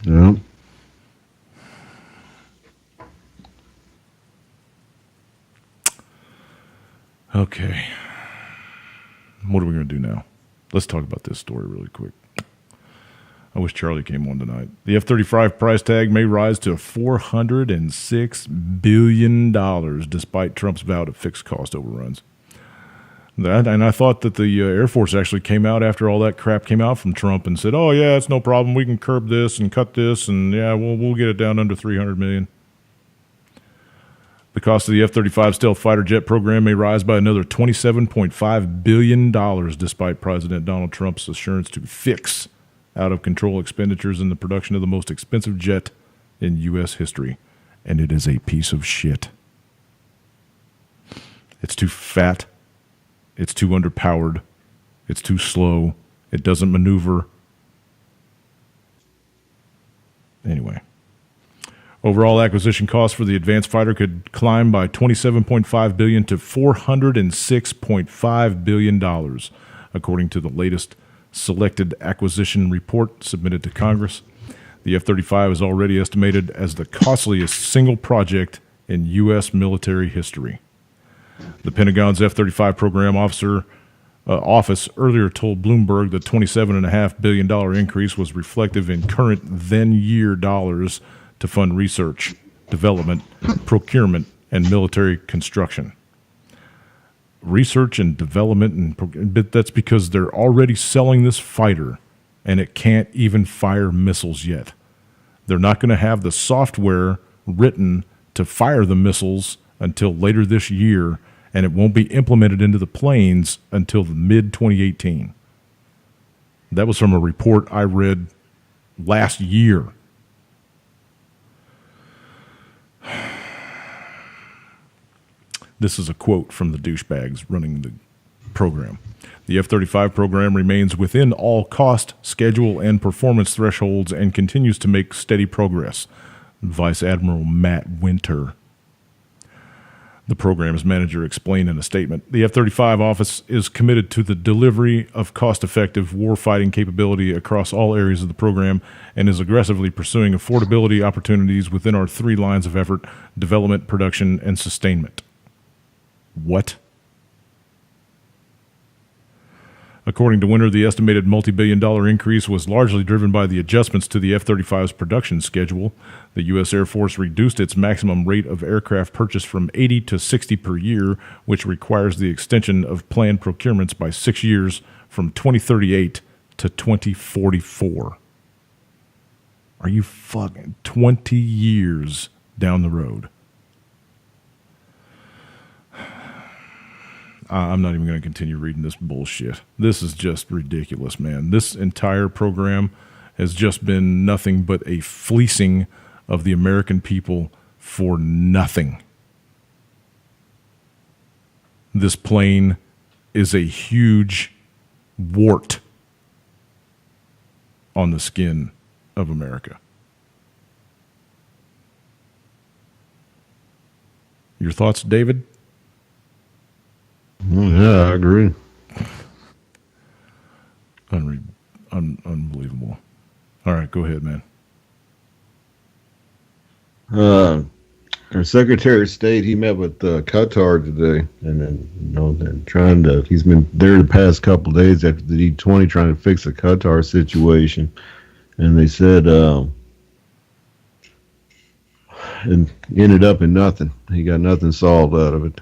Yeah. Okay. What are we going to do now? Let's talk about this story really quick. I wish Charlie came on tonight. The F-35 price tag may rise to $406 billion despite Trump's vow to fix cost overruns. And I thought that the Air Force actually came out after all that crap came out from Trump and said, oh, yeah, it's no problem. We can curb this and cut this, and, yeah, we'll get it down under $300 million. The cost of the F-35 stealth fighter jet program may rise by another $27.5 billion despite President Donald Trump's assurance to fix out-of-control expenditures in the production of the most expensive jet in U.S. history. And it is a piece of shit. It's too fat. It's too underpowered. It's too slow. It doesn't maneuver. Anyway. Overall acquisition costs for the advanced fighter could climb by $27.5 billion to $406.5 billion, according to the latest selected acquisition report submitted to Congress. The F-35 is already estimated as the costliest single project in U.S. military history. The Pentagon's F-35 program office earlier told Bloomberg the $27.5 billion increase was reflective in current then-year dollars to fund research, development, procurement, and military construction. Research and development, but that's because they're already selling this fighter, and it can't even fire missiles yet. They're not going to have the software written to fire the missiles until later this year, and it won't be implemented into the planes until mid-2018. That was from a report I read last year. This is a quote from the douchebags running the program. The F-35 program remains within all cost, schedule, and performance thresholds and continues to make steady progress. Vice Admiral Matt Winter, the program's manager, explained in a statement. The F-35 office is committed to the delivery of cost-effective warfighting capability across all areas of the program and is aggressively pursuing affordability opportunities within our three lines of effort: development, production, and sustainment. What? According to Winter, the estimated multi-billion-dollar increase was largely driven by the adjustments to the F-35's production schedule. The U.S. Air Force reduced its maximum rate of aircraft purchase from 80 to 60 per year, which requires the extension of planned procurements by 6 years from 2038 to 2044. Are you fucking 20 years down the road? I'm not even going to continue reading this bullshit. This is just ridiculous, man. This entire program has just been nothing but a fleecing of the American people for nothing. This plane is a huge wart on the skin of America. Your thoughts, David? Yeah, I agree. Unbelievable. All right, go ahead, man. Our Secretary of State, he met with Qatar today, and then they're he's been there the past couple of days after the D20 trying to fix the Qatar situation, and they said, and ended up in nothing. He got nothing solved out of it.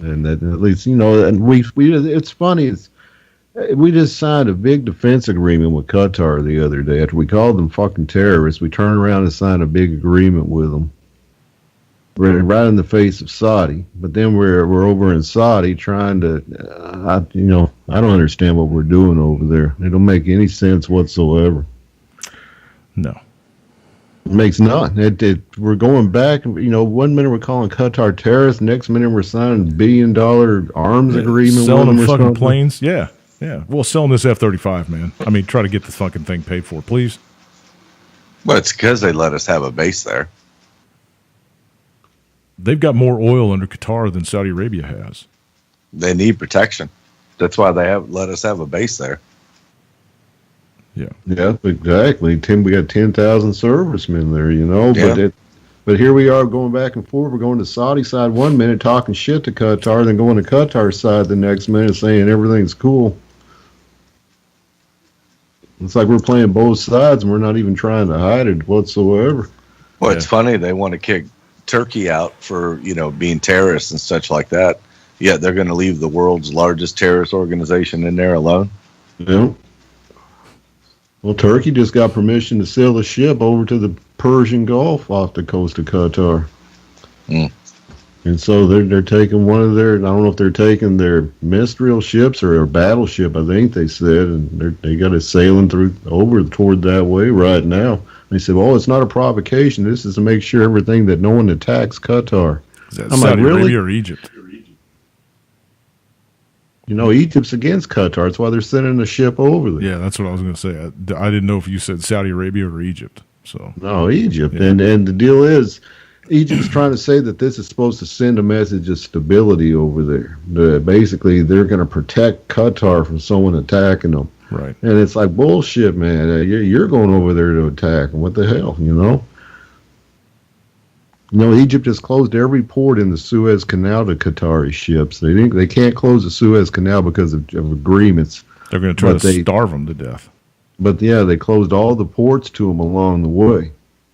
And that, at least, and we it's funny. We just signed a big defense agreement with Qatar the other day. After we called them fucking terrorists, we turned around and signed a big agreement with them. Right in the face of Saudi. But then we're over in Saudi trying to, I don't understand what we're doing over there. It don't make any sense whatsoever. No. It makes none. We're going back. 1 minute we're calling Qatar terrorists. Next minute we're signing $1 billion arms agreement. Selling them fucking planes. Yeah. Well, selling this F-35, man. I mean, try to get the fucking thing paid for, please. Well, it's because they let us have a base there. They've got more oil under Qatar than Saudi Arabia has. They need protection. That's why they have let us have a base there. Yeah. Yeah, exactly. We got 10,000 servicemen there, Yeah. But here we are going back and forth. We're going to Saudi side 1 minute talking shit to Qatar, then going to Qatar side the next minute saying everything's cool. It's like we're playing both sides and we're not even trying to hide it whatsoever. Well, it's funny. They want to kick Turkey out for, being terrorists and such like that. Yet they're going to leave the world's largest terrorist organization in there alone. Yeah. Well, Turkey just got permission to sail a ship over to the Persian Gulf off the coast of Qatar. Mm. And so they're taking one of their, I don't know if they're taking their Mistral ships or a battleship, I think they said, and they got it sailing over toward that way right now. They said, well, it's not a provocation. This is to make sure that no one attacks Qatar. Is that Saudi Arabia or Egypt? Egypt's against Qatar. That's why they're sending a ship over there. Yeah, that's what I was going to say. I didn't know if you said Saudi Arabia or Egypt. So no, Egypt. Yeah. And the deal is, Egypt's trying to say that this is supposed to send a message of stability over there. Basically, they're going to protect Qatar from someone attacking them. Right. And it's like, bullshit, man. You're going over there to attack them. What the hell, Egypt has closed every port in the Suez Canal to Qatari ships. They can't close the Suez Canal because of agreements. They're going to try to starve them to death. But, yeah, they closed all the ports to them along the way.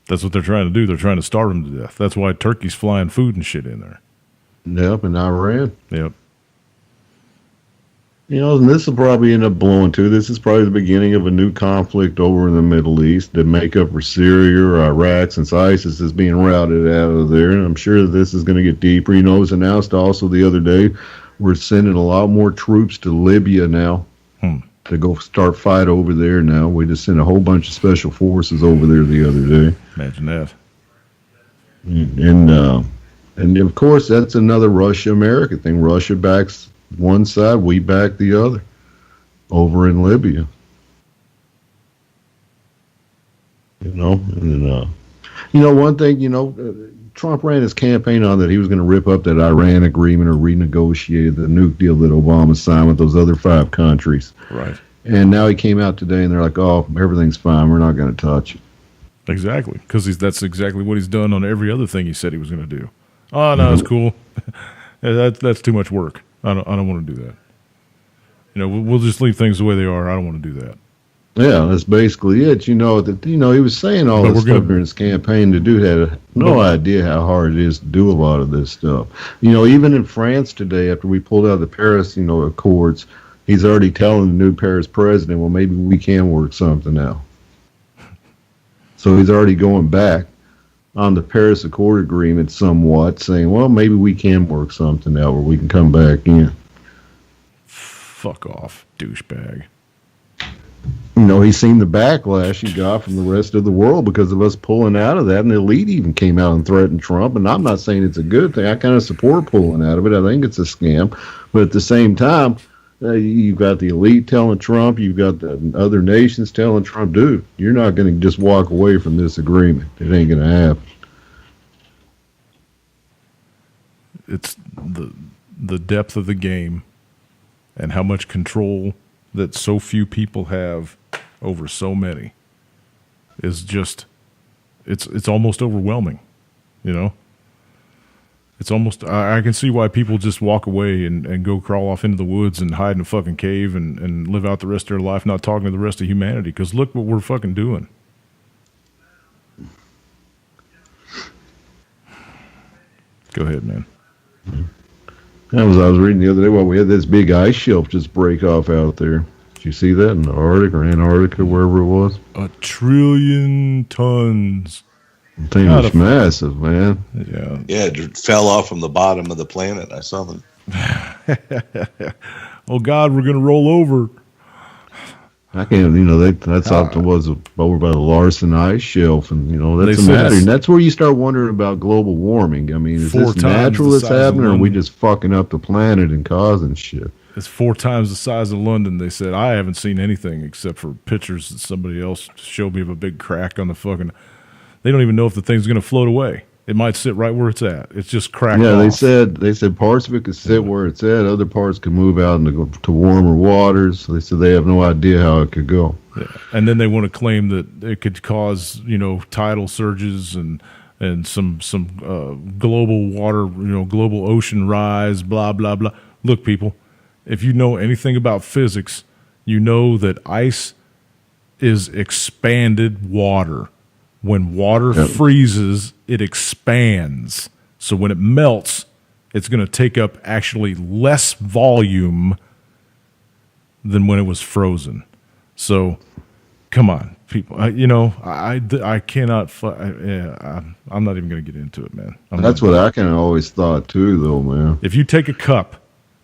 That's what they're trying to do. They're trying to starve them to death. That's why Turkey's flying food and shit in there. Yep, and Iran. Yep. And this will probably end up blowing too. This is probably the beginning of a new conflict over in the Middle East to make up for Syria or Iraq, since ISIS is being routed out of there. And I'm sure that this is going to get deeper. It was announced also the other day we're sending a lot more troops to Libya now to go start fight over there now. We just sent a whole bunch of special forces over there the other day. Imagine that. And of course, that's another Russia-America thing. Russia backs one side, we back the other over in Libya. One thing, Trump ran his campaign on that he was going to rip up that Iran agreement or renegotiate the nuke deal that Obama signed with those other 5 countries. Right. And now he came out today and they're like, oh, everything's fine. We're not going to touch it. Exactly. Because that's exactly what he's done on every other thing he said he was going to do. Oh, no, it's cool. That's too much work. I don't want to do that. We'll just leave things the way they are. I don't want to do that. Yeah, that's basically it. He was saying all this stuff during his campaign. The dude had no idea how hard it is to do a lot of this stuff. Even in France today, after we pulled out of the Paris, Accords, he's already telling the new Paris president, well, maybe we can work something out. So he's already going back on the Paris Accord agreement somewhat, saying, well, maybe we can work something out where we can come back in. Fuck off, douchebag. He's seen the backlash he got from the rest of the world because of us pulling out of that, and the elite even came out and threatened Trump, and I'm not saying it's a good thing. I kind of support pulling out of it. I think it's a scam. But at the same time, you've got the elite telling Trump, you've got the other nations telling Trump, dude, you're not going to just walk away from this agreement. It ain't going to happen. It's the depth of the game and how much control that so few people have over so many is just, it's almost overwhelming, It's almost, I can see why people just walk away and go crawl off into the woods and hide in a fucking cave and live out the rest of their life not talking to the rest of humanity. Because look what we're fucking doing. Go ahead, man. I was reading the other day while we had this big ice shelf just break off out there. Did you see that in the Arctic or Antarctica, wherever it was? 1 trillion tons. The thing was massive, man. Yeah, it fell off from the bottom of the planet. I saw them. Oh, God, we're going to roll over. I can't, that's something was over by the Larsen ice shelf, and, that's a matter. And that's where you start wondering about global warming. I mean, is this natural that's happening, or are we just fucking up the planet and causing shit? It's 4 times the size of London. They said, I haven't seen anything except for pictures that somebody else showed me of a big crack on the fucking... They don't even know if the thing's going to float away. It might sit right where it's at. It's just cracked off. They said parts of it could sit where it's at. Other parts could move out to warmer waters. They said they have no idea how it could go. Yeah. And then they want to claim that it could cause, tidal surges and some global water, global ocean rise, blah, blah, blah. Look, people, if you know anything about physics, you know that ice is expanded water. When water freezes, it expands. So when it melts, it's going to take up actually less volume than when it was frozen. So, come on, people. I cannot. I'm not even going to get into it, man. That's what I kind of always thought too, though, man. If you take a cup,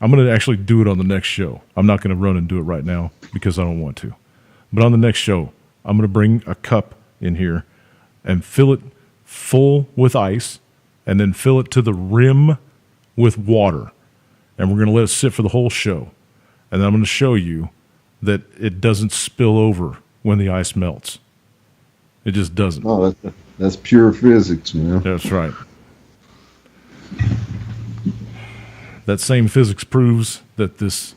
I'm going to actually do it on the next show. I'm not going to run and do it right now because I don't want to. But on the next show, I'm going to bring a cup in here and fill it full with ice, and then fill it to the rim with water. And we're going to let it sit for the whole show. And then I'm going to show you that it doesn't spill over when the ice melts. It just doesn't. Oh, that's pure physics, man. That's right. That same physics proves that this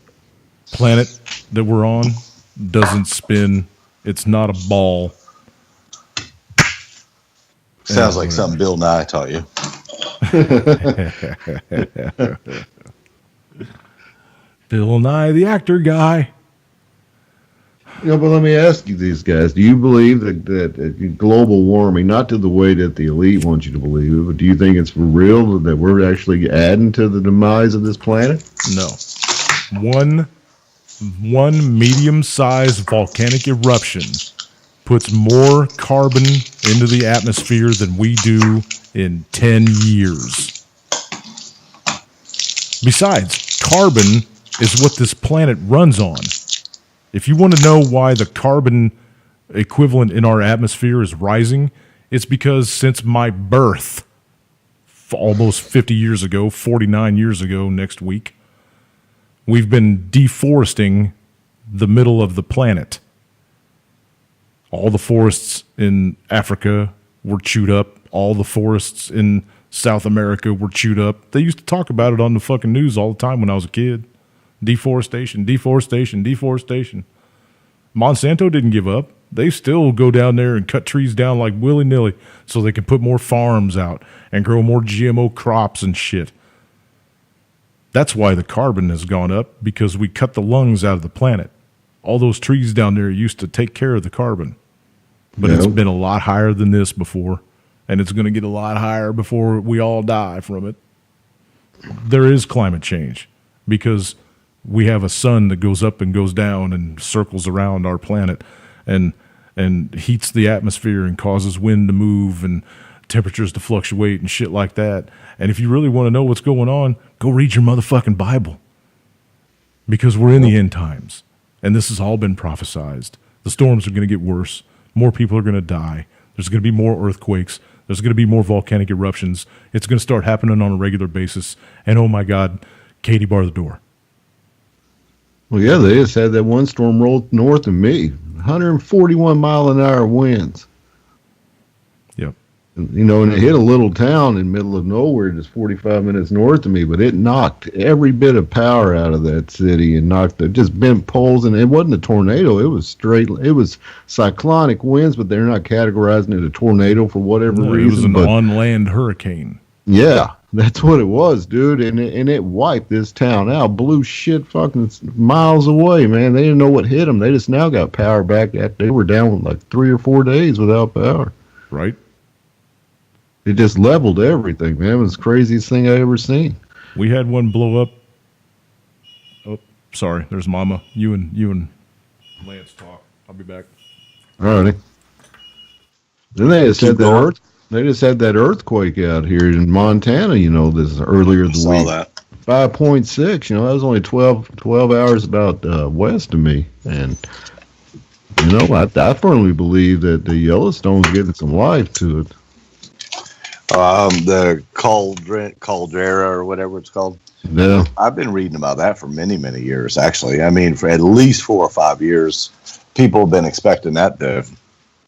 planet that we're on doesn't spin. It's not a ball. Sounds like something Bill Nye taught you. Bill Nye, the actor guy. But let me ask you these guys. Do you believe that global warming, not to the way that the elite wants you to believe it, but do you think it's for real that we're actually adding to the demise of this planet? No. One medium-sized volcanic eruption puts more carbon into the atmosphere than we do in 10 years. Besides, carbon is what this planet runs on. If you want to know why the carbon equivalent in our atmosphere is rising, it's because since my birth, almost 50 years ago, 49 years ago next week, we've been deforesting the middle of the planet. All the forests in Africa were chewed up. All the forests in South America were chewed up. They used to talk about it on the fucking news all the time when I was a kid. Deforestation, deforestation, deforestation. Monsanto didn't give up. They still go down there and cut trees down like willy-nilly so they can put more farms out and grow more GMO crops and shit. That's why the carbon has gone up, because we cut the lungs out of the planet. All those trees down there used to take care of the carbon. But it's been a lot higher than this before, and it's going to get a lot higher before we all die from it. There is climate change because we have a sun that goes up and goes down and circles around our planet and heats the atmosphere and causes wind to move and temperatures to fluctuate and shit like that. And if you really want to know what's going on, go read your motherfucking Bible, because we're in the end times. And this has all been prophesized. The storms are going to get worse. More people are going to die. There's going to be more earthquakes. There's going to be more volcanic eruptions. It's going to start happening on a regular basis. And oh my God, Katie, bar the door. Well, yeah, they just had that one storm roll north of me. 141-mile-an-hour winds. Yep. And it hit a little town in the middle of nowhere just 45 minutes north of me, but it knocked every bit of power out of that city and just bent poles. And it wasn't a tornado. It was cyclonic winds, but they're not categorizing it a tornado for whatever reason. It was an on-land hurricane. Yeah. That's what it was, dude, and it wiped this town out, blew shit fucking miles away, man. They didn't know what hit them. They just now got power back. They were down like 3 or 4 days without power. Right. It just leveled everything, man. It was the craziest thing I ever seen. We had one blow up. Oh, sorry. There's Mama. You and Lance talk. I'll be back. Alrighty. Then they just had that earthquake out here in Montana, this earlier this week. That. 5.6, that was only 12 hours about west of me. And, I firmly believe that the Yellowstone's getting some life to it. The caldera or whatever it's called. Yeah. I've been reading about that for many, many years, actually. I mean, for at least 4 or 5 years, people have been expecting that to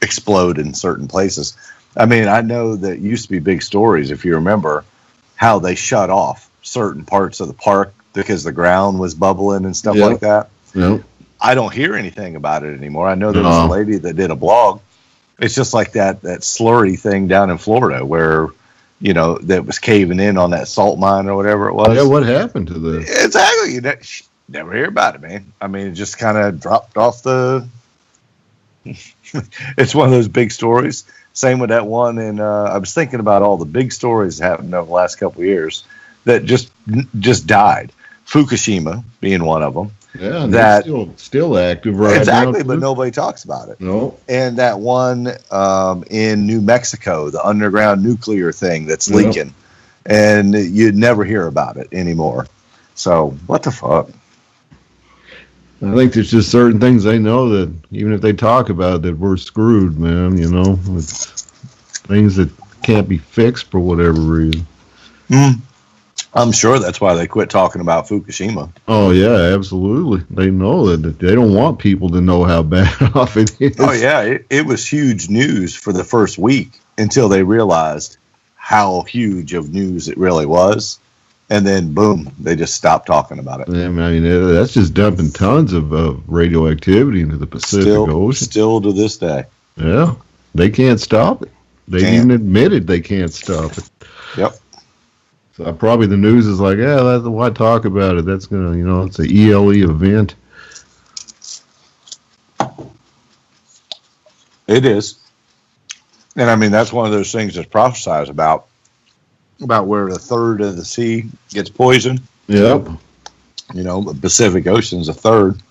explode in certain places. I mean, I know that used to be big stories, if you remember, how they shut off certain parts of the park because the ground was bubbling and stuff like that. Yep. I don't hear anything about it anymore. I know there was a lady that did a blog. It's just like that slurry thing down in Florida where, that was caving in on that salt mine or whatever it was. Yeah, what happened to this? Exactly. You never hear about it, man. I mean, it just kind of dropped off the... It's one of those big stories. Same with that one, and I was thinking about all the big stories that happened over the last couple of years that just died. Fukushima being one of them. Yeah, and that's still active right now. Exactly, but nobody talks about it. No. And that one in New Mexico, the underground nuclear thing that's leaking, and you'd never hear about it anymore. So what the fuck? I think there's just certain things they know that even if they talk about it, that we're screwed, man. It's things that can't be fixed for whatever reason. I'm sure that's why they quit talking about Fukushima. Oh yeah, absolutely. They know that they don't want people to know how bad off it is. Oh yeah, it was huge news for the first week until they realized how huge of news it really was. And then, boom, they just stopped talking about it. I mean, that's just dumping tons of radioactivity into the Pacific Ocean. Still to this day. Yeah, they can't stop it. They even admitted they can't stop it. Yep. So probably the news is like, why talk about it? That's going to, it's an ELE event. It is. And I mean, that's one of those things that's prophesized about where a third of the sea gets poisoned. Yep. The Pacific Ocean's a third,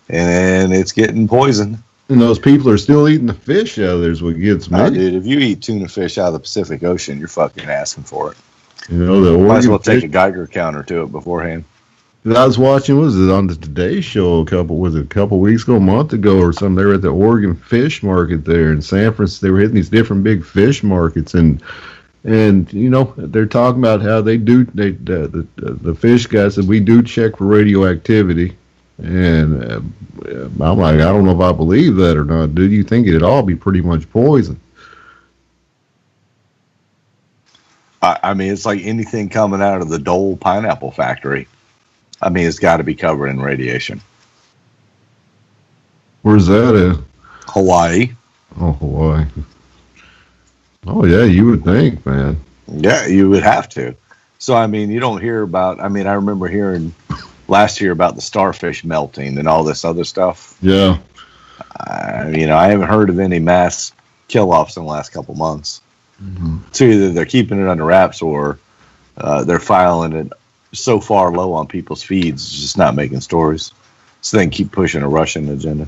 and it's getting poisoned. And those people are still eating the fish out of there is what gets me. Dude, if you eat tuna fish out of the Pacific Ocean, you're fucking asking for it. The might as well take a Geiger counter to it beforehand. I was watching, was it on the Today Show a couple weeks ago, a month ago or something? They were at the Oregon Fish Market there in San Francisco. They were hitting these different big fish markets, and they're talking about how they do. The fish guy said we do check for radioactivity, and I'm like, I don't know if I believe that or not. Do you think it'd all be pretty much poison? I mean, it's like anything coming out of the Dole pineapple factory. I mean, it's got to be covered in radiation. Where's that at? Hawaii. Oh, Hawaii. Oh, yeah, you would think, man. Yeah, you would have to. So, I mean, you don't hear about, I remember hearing last year about the starfish melting and all this other stuff. Yeah. I haven't heard of any mass kill-offs in the last couple months. Mm-hmm. So either they're keeping it under wraps or they're filing it so far low on people's feeds, it's just not making stories. So they can keep pushing a Russian agenda.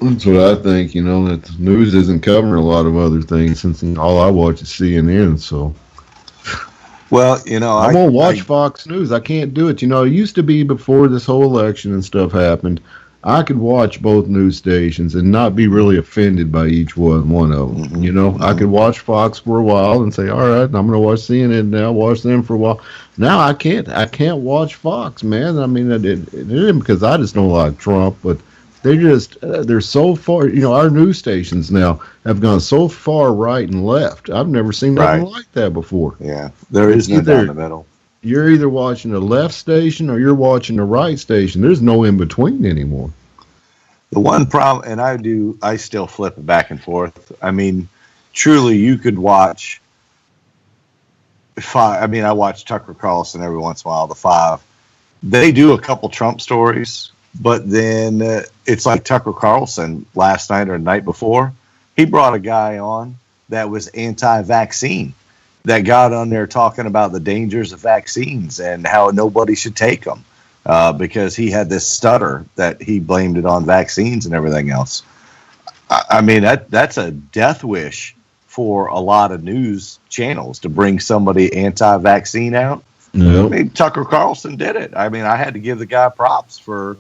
That's what I think, that the news isn't covering a lot of other things since all I watch is CNN, so. Well, I won't watch Fox News. I can't do it. It used to be before this whole election and stuff happened, I could watch both news stations and not be really offended by each one of them. Mm-hmm. I could watch Fox for a while and say, all right, I'm going to watch CNN now, watch them for a while. Now I can't watch Fox, man. I mean, it isn't because I just don't like Trump, but they're so far, our news stations now have gone so far right and left. I've never seen nothing like that before. Yeah, there is no down the middle. You're either watching the left station or you're watching the right station. There's no in between anymore. The one problem, and I still flip it back and forth. I mean, truly, you could watch I mean, I watch Tucker Carlson every once in a while. The Five, they do a couple Trump stories, but then it's like Tucker Carlson last night or the night before. He brought a guy on that was anti-vaccine, that got on there talking about the dangers of vaccines and how nobody should take them because he had this stutter that he blamed it on vaccines and everything else. I mean, that's a death wish for a lot of news channels to bring somebody anti-vaccine out. Nope. I mean, Tucker Carlson did it. I mean, I had to give the guy props for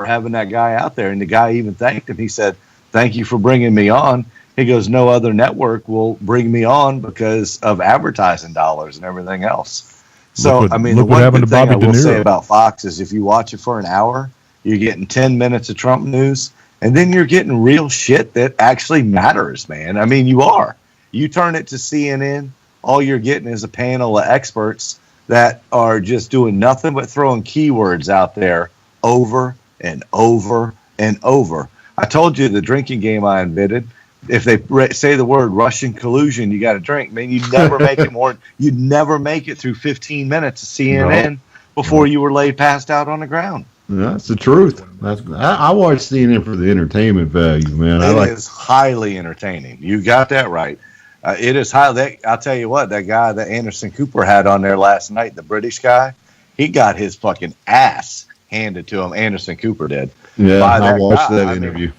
having that guy out there. And the guy even thanked him. He said, "Thank you for bringing me on." He goes, "No other network will bring me on because of advertising dollars and everything else." So, I mean, the one good thing I will say about Fox is if you watch it for an hour, you're getting 10 minutes of Trump news, and then you're getting real shit that actually matters, man. I mean, you are. You turn it to CNN, all you're getting is a panel of experts that are just doing nothing but throwing keywords out there over and over and over. I told you the drinking game I invented. If they say the word Russian collusion, you got to drink. Man, you never make it more. You never make it through 15 minutes of CNN before you were laid passed out on the ground. That's the truth. I watch CNN for the entertainment value, man. It is highly entertaining. You got that right. It is highly. I'll tell you what, that guy that Anderson Cooper had on there last night, the British guy, he got his fucking ass handed to him. Anderson Cooper did. Yeah, I watched that interview.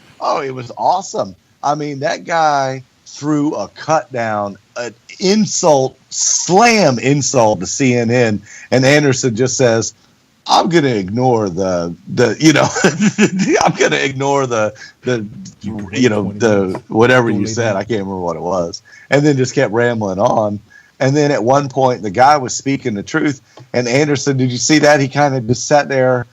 It was awesome. I mean, that guy threw a cut down, an slam insult to CNN, and Anderson just says, "I'm going to ignore the I'm going to ignore the whatever you said. I can't remember what it was." And then just kept rambling on. And then at one point, the guy was speaking the truth. And Anderson, did you see that? He kind of just sat there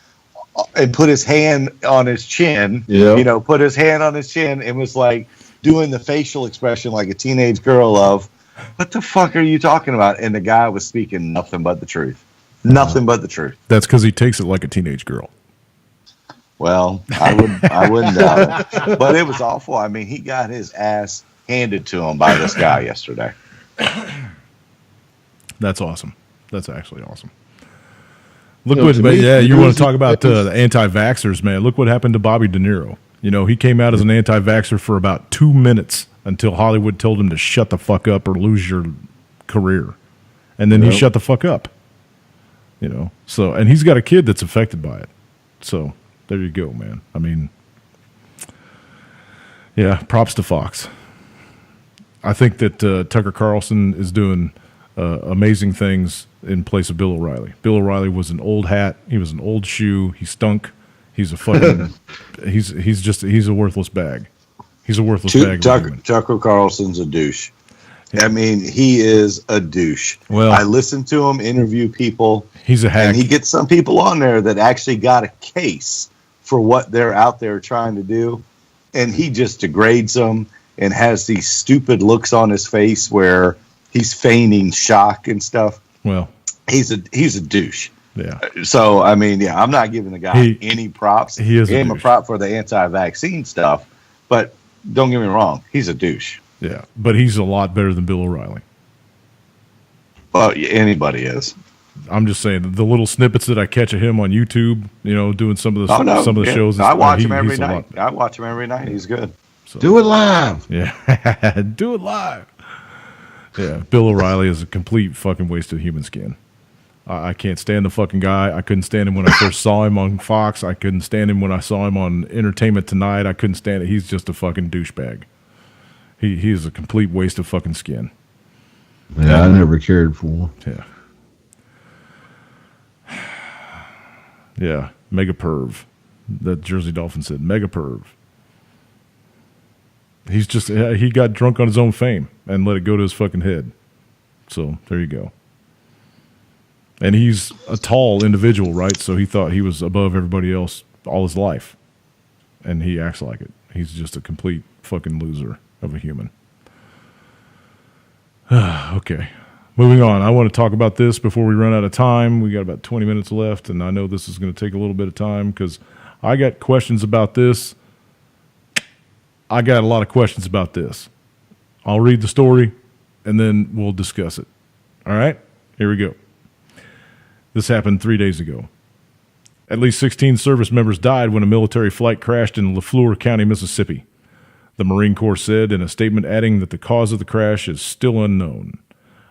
and put his hand on his chin, put his hand on his chin and was like doing the facial expression like a teenage girl of, "What the fuck are you talking about?" And the guy was speaking nothing but the truth. Nothing but the truth. That's because he takes it like a teenage girl. Well, I wouldn't doubt it. But it was awful. I mean, he got his ass handed to him by this guy yesterday. That's awesome. That's actually awesome. You want to talk about the anti-vaxxers, man. Look what happened to Bobby De Niro. He came out as an anti-vaxxer for about 2 minutes until Hollywood told him to shut the fuck up or lose your career. And then he shut the fuck up. So, and he's got a kid that's affected by it. So there you go, man. I mean, yeah, props to Fox. I think that Tucker Carlson is doing amazing things in place of Bill O'Reilly. Bill O'Reilly was an old hat. He was an old shoe. He stunk. He's a fucking. he's a worthless bag. He's a worthless bag. Tucker Carlson's a douche. I mean, he is a douche. Well, I listen to him interview people. He's a hack. And he gets some people on there that actually got a case for what they're out there trying to do. And he just degrades them and has these stupid looks on his face where he's feigning shock and stuff. Well, he's a douche. Yeah. So, I mean, yeah, I'm not giving the guy any props. He is gave him a prop for the anti-vaccine stuff. But don't get me wrong. He's a douche. Yeah, but he's a lot better than Bill O'Reilly. Well, anybody is. I'm just saying the little snippets that I catch of him on YouTube, doing some of the shows. I watch him every night. I watch him every night. He's good. So, do it live. Yeah, do it live. Yeah, Bill O'Reilly is a complete fucking waste of human skin. I can't stand the fucking guy. I couldn't stand him when I first saw him on Fox. I couldn't stand him when I saw him on Entertainment Tonight. I couldn't stand it. He's just a fucking douchebag. He is a complete waste of fucking skin. Yeah, I never cared for him. Yeah, mega perv. That Jersey Dolphin said, mega perv. He's just, he got drunk on his own fame and let it go to his fucking head. So there you go. And he's a tall individual, right? So he thought he was above everybody else all his life. And he acts like it. He's just a complete fucking loser of a human. Okay. Moving on. I want to talk about this before we run out of time. We got about 20 minutes left, and I know this is going to take a little bit of time because I got questions about this. I got a lot of questions about this. I'll read the story, and then we'll discuss it. All right? Here we go. This happened 3 days ago. At least 16 service members died when a military flight crashed in Lafleur County, Mississippi. The Marine Corps said in a statement, adding that the cause of the crash is still unknown.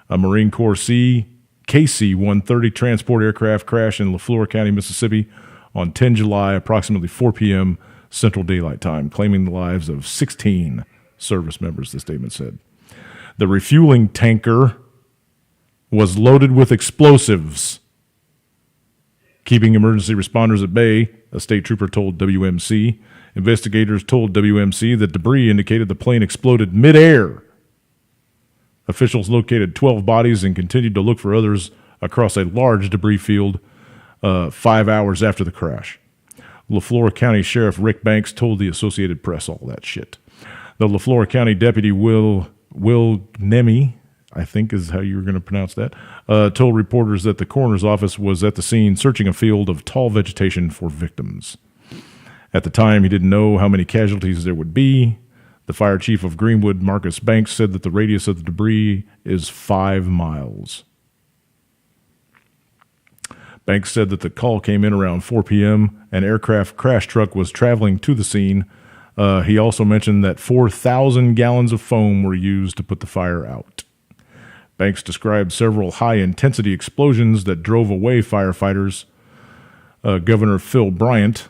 A Marine Corps KC-130 transport aircraft crashed in Lafleur County, Mississippi on 10 July, approximately 4 p.m. Central Daylight Time, claiming the lives of 16 service members, the statement said. The refueling tanker was loaded with explosives, keeping emergency responders at bay, a state trooper told WMC. Investigators told WMC that debris indicated the plane exploded midair. Officials located 12 bodies and continued to look for others across a large debris field 5 hours after the crash. Lafleur County Sheriff Rick Banks told the Associated Press all that shit. The Lafleur County Deputy Will Nemi, I think is how you were going to pronounce that, told reporters that the coroner's office was at the scene searching a field of tall vegetation for victims. At the time, he didn't know how many casualties there would be. The fire chief of Greenwood, Marcus Banks, said that the radius of the debris is 5 miles. Banks said that the call came in around 4 p.m. An aircraft crash truck was traveling to the scene. He also mentioned that 4,000 gallons of foam were used to put the fire out. Banks described several high-intensity explosions that drove away firefighters. Governor Phil Bryant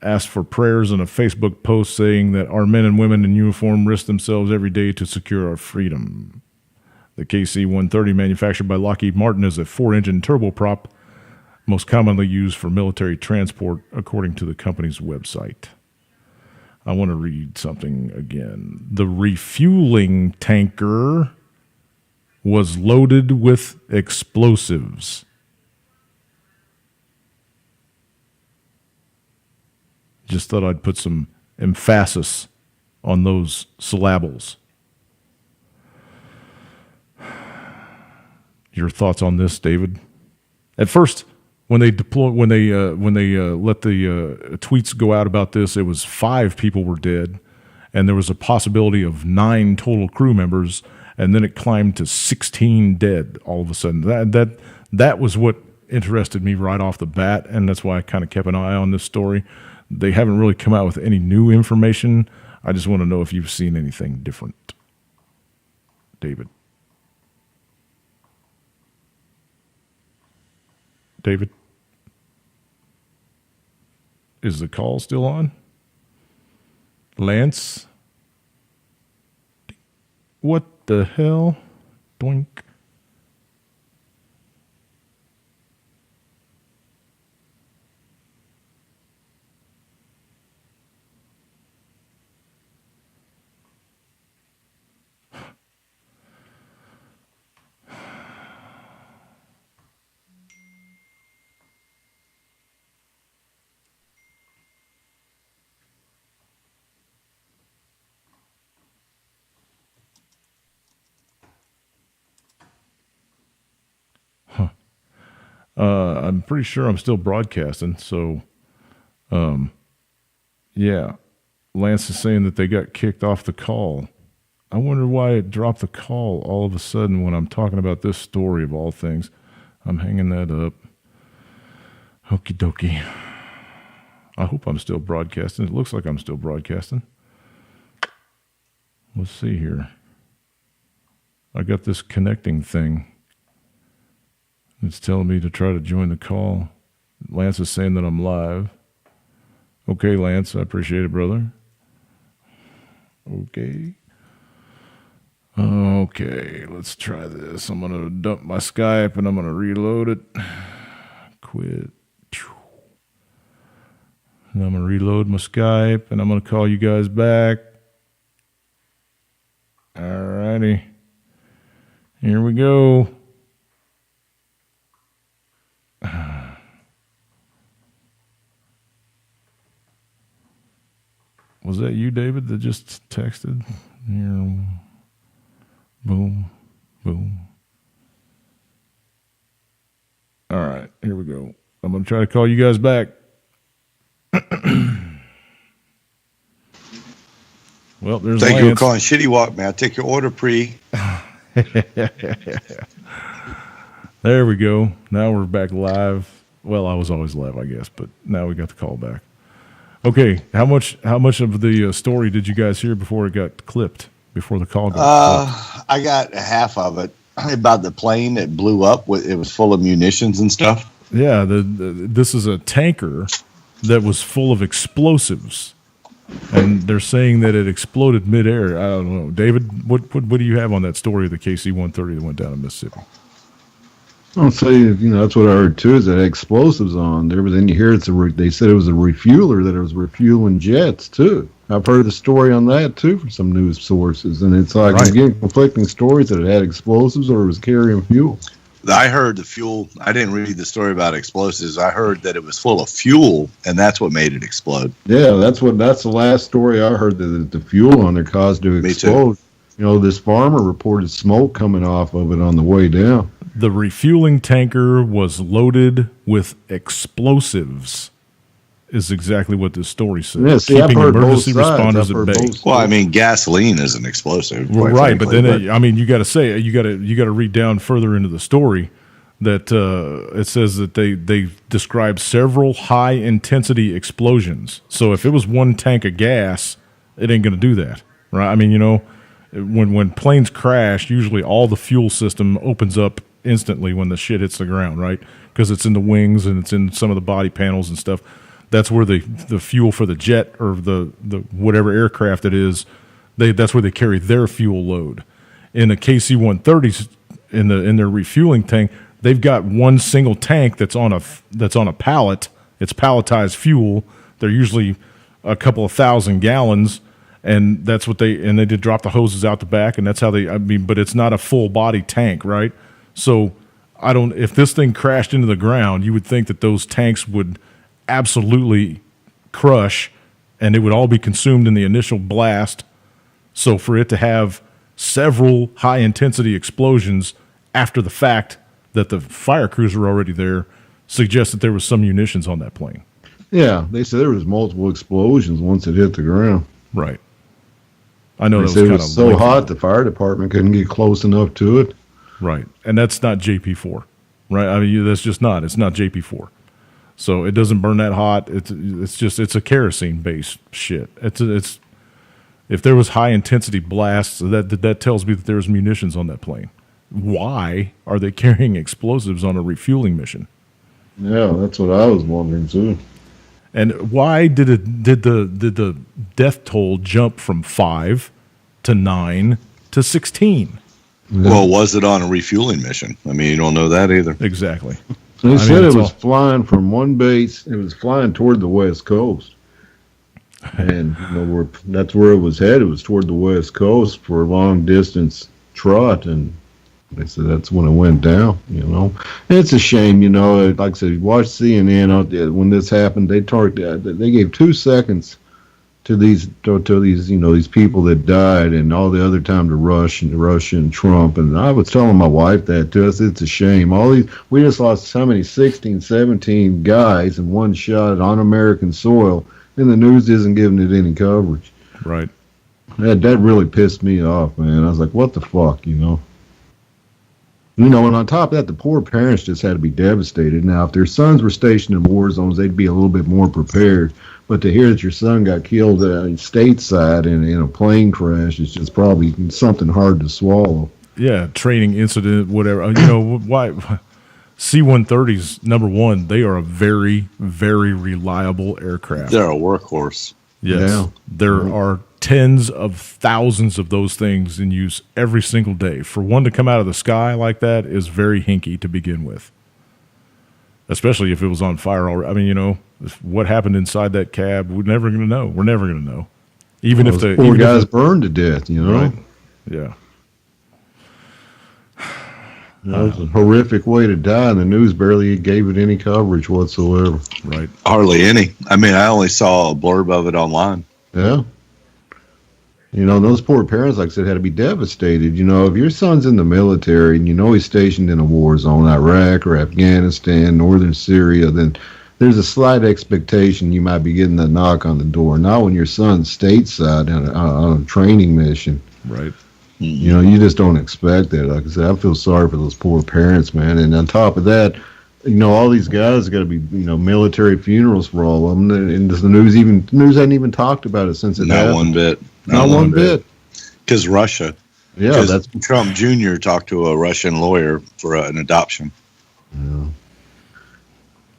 asked for prayers in a Facebook post saying that our men and women in uniform risk themselves every day to secure our freedom. The KC-130, manufactured by Lockheed Martin, is a 4-engine turboprop, most commonly used for military transport, according to the company's website. I want to read something again. The refueling tanker was loaded with explosives. Just thought I'd put some emphasis on those syllables. Your thoughts on this, David? At first, when they let the tweets go out about this, it was 5 people were dead, and there was a possibility of 9 total crew members, and then it climbed to 16 dead all of a sudden. That was what interested me right off the bat, and that's why I kind of kept an eye on this story. They haven't really come out with any new information. I just want to know if you've seen anything different. David? Is the call still on? Lance? What the hell? Doink. I'm pretty sure I'm still broadcasting, so, yeah. Lance is saying that they got kicked off the call. I wonder why it dropped the call all of a sudden when I'm talking about this story of all things. I'm hanging that up. Okie dokie. I hope I'm still broadcasting. It looks like I'm still broadcasting. Let's see here. I got this connecting thing. It's telling me to try to join the call. Lance is saying that I'm live. Okay, Lance, I appreciate it, brother. Okay, let's try this. I'm going to dump my Skype and I'm going to reload it. Quit. And I'm going to reload my Skype and I'm going to call you guys back. All righty. Here we go. Was that you, David, that just texted? Here. Boom, boom. All right, here we go. I'm going to try to call you guys back. Well, there's Thank Lance. you for calling Shitty Walk, man. I'll take your order, pre. That's There we go. Now we're back live. Well, I was always live, I guess, but now we got the call back. Okay, how much of the story did you guys hear before it got clipped? Before the call got clipped? I got half of it about the plane that blew up. It was full of munitions and stuff. Yeah, this is a tanker that was full of explosives, and they're saying that it exploded midair. I don't know, David. What do you have on that story of the KC-130 that went down in Mississippi? I'll say, that's what I heard too. Is that explosives on there? But then you hear they said it was a refueler, that it was refueling jets too. I've heard the story on that too from some news sources, and it's like I'm getting conflicting stories that it had explosives or it was carrying fuel. I heard the fuel. I didn't read the story about explosives. I heard that it was full of fuel, and that's what made it explode. Yeah, that's the last story I heard, that the fuel on there caused it to explode. This farmer reported smoke coming off of it on the way down. The refueling tanker was loaded with explosives, is exactly what this story says. Yeah, see, keeping I've heard emergency both sides. responders at bay. Well, I mean, gasoline is an explosive, right? But then, you got to say, you got to read down further into the story that it says that they describe several high intensity explosions. So if it was one tank of gas, it ain't going to do that, right? I mean, when planes crash, usually all the fuel system opens up instantly when the shit hits the ground, right? Because it's in the wings and it's in some of the body panels and stuff. That's where the fuel for the jet or the whatever aircraft it is, that's where they carry their fuel load. In the KC-130s, in their refueling tank, they've got one single tank that's on a pallet. It's palletized fuel. They're usually a couple of thousand gallons, and that's what they did drop the hoses out the back, and that's how but it's not a full body tank, right? So if this thing crashed into the ground, you would think that those tanks would absolutely crush and it would all be consumed in the initial blast. So for it to have several high intensity explosions after the fact that the fire crews were already there suggests that there was some munitions on that plane. Yeah, they said there was multiple explosions once it hit the ground. Right. I know it was so hot the fire department couldn't get close enough to it. Right, and that's not JP4, right? I mean, that's just not. It's not JP4, so it doesn't burn that hot. It's a kerosene based shit. It's if there was high intensity blasts, that tells me that there was munitions on that plane. Why are they carrying explosives on a refueling mission? Yeah, that's what I was wondering too. And why did the death toll jump from 5 to 9 to 16? Yeah. Well, was it on a refueling mission? I mean, you don't know that either. Exactly. They said it was flying from one base. It was flying toward the West Coast, and that's where it was headed. It was toward the West Coast for a long distance trot, and they said that's when it went down. It's a shame. Like I said, watch CNN out there when this happened. They gave 2 seconds to these these people that died, and all the other time to Russia and Trump. And I was telling my wife that too. It's a shame. We just lost how many 16, 17 guys in one shot on American soil, and the news isn't giving it any coverage. Right. That really pissed me off, man. I was like, what the fuck, and on top of that, the poor parents just had to be devastated. Now, if their sons were stationed in war zones, they'd be a little bit more prepared. But to hear that your son got killed stateside in a plane crash is just probably something hard to swallow. Yeah, training incident, whatever. Why? C-130s, number one, they are a very, very reliable aircraft. They're a workhorse. Yes. Yeah. There are tens of thousands of those things in use every single day. For one to come out of the sky like that is very hinky to begin with, especially if it was on fire already. I mean, what happened inside that cab, we're never going to know. We're never going to know. Even if the poor guys burned to death, Right? Yeah. It was a horrific way to die, and the news barely gave it any coverage whatsoever. Right. Hardly any. I mean, I only saw a blurb of it online. Yeah. Those poor parents, like I said, had to be devastated. If your son's in the military and he's stationed in a war zone, Iraq or Afghanistan, northern Syria, then there's a slight expectation you might be getting that knock on the door. Not when your son's stateside on a training mission. Right. You know, you just don't expect that. Like I said, I feel sorry for those poor parents, man. And on top of that, you know, all these guys got to be, you know, military funerals for all of them. And the news hadn't even talked about it since it happened. Not one bit. Not one bit. Because Russia. Yeah, that's Trump Jr. talked to a Russian lawyer for an adoption.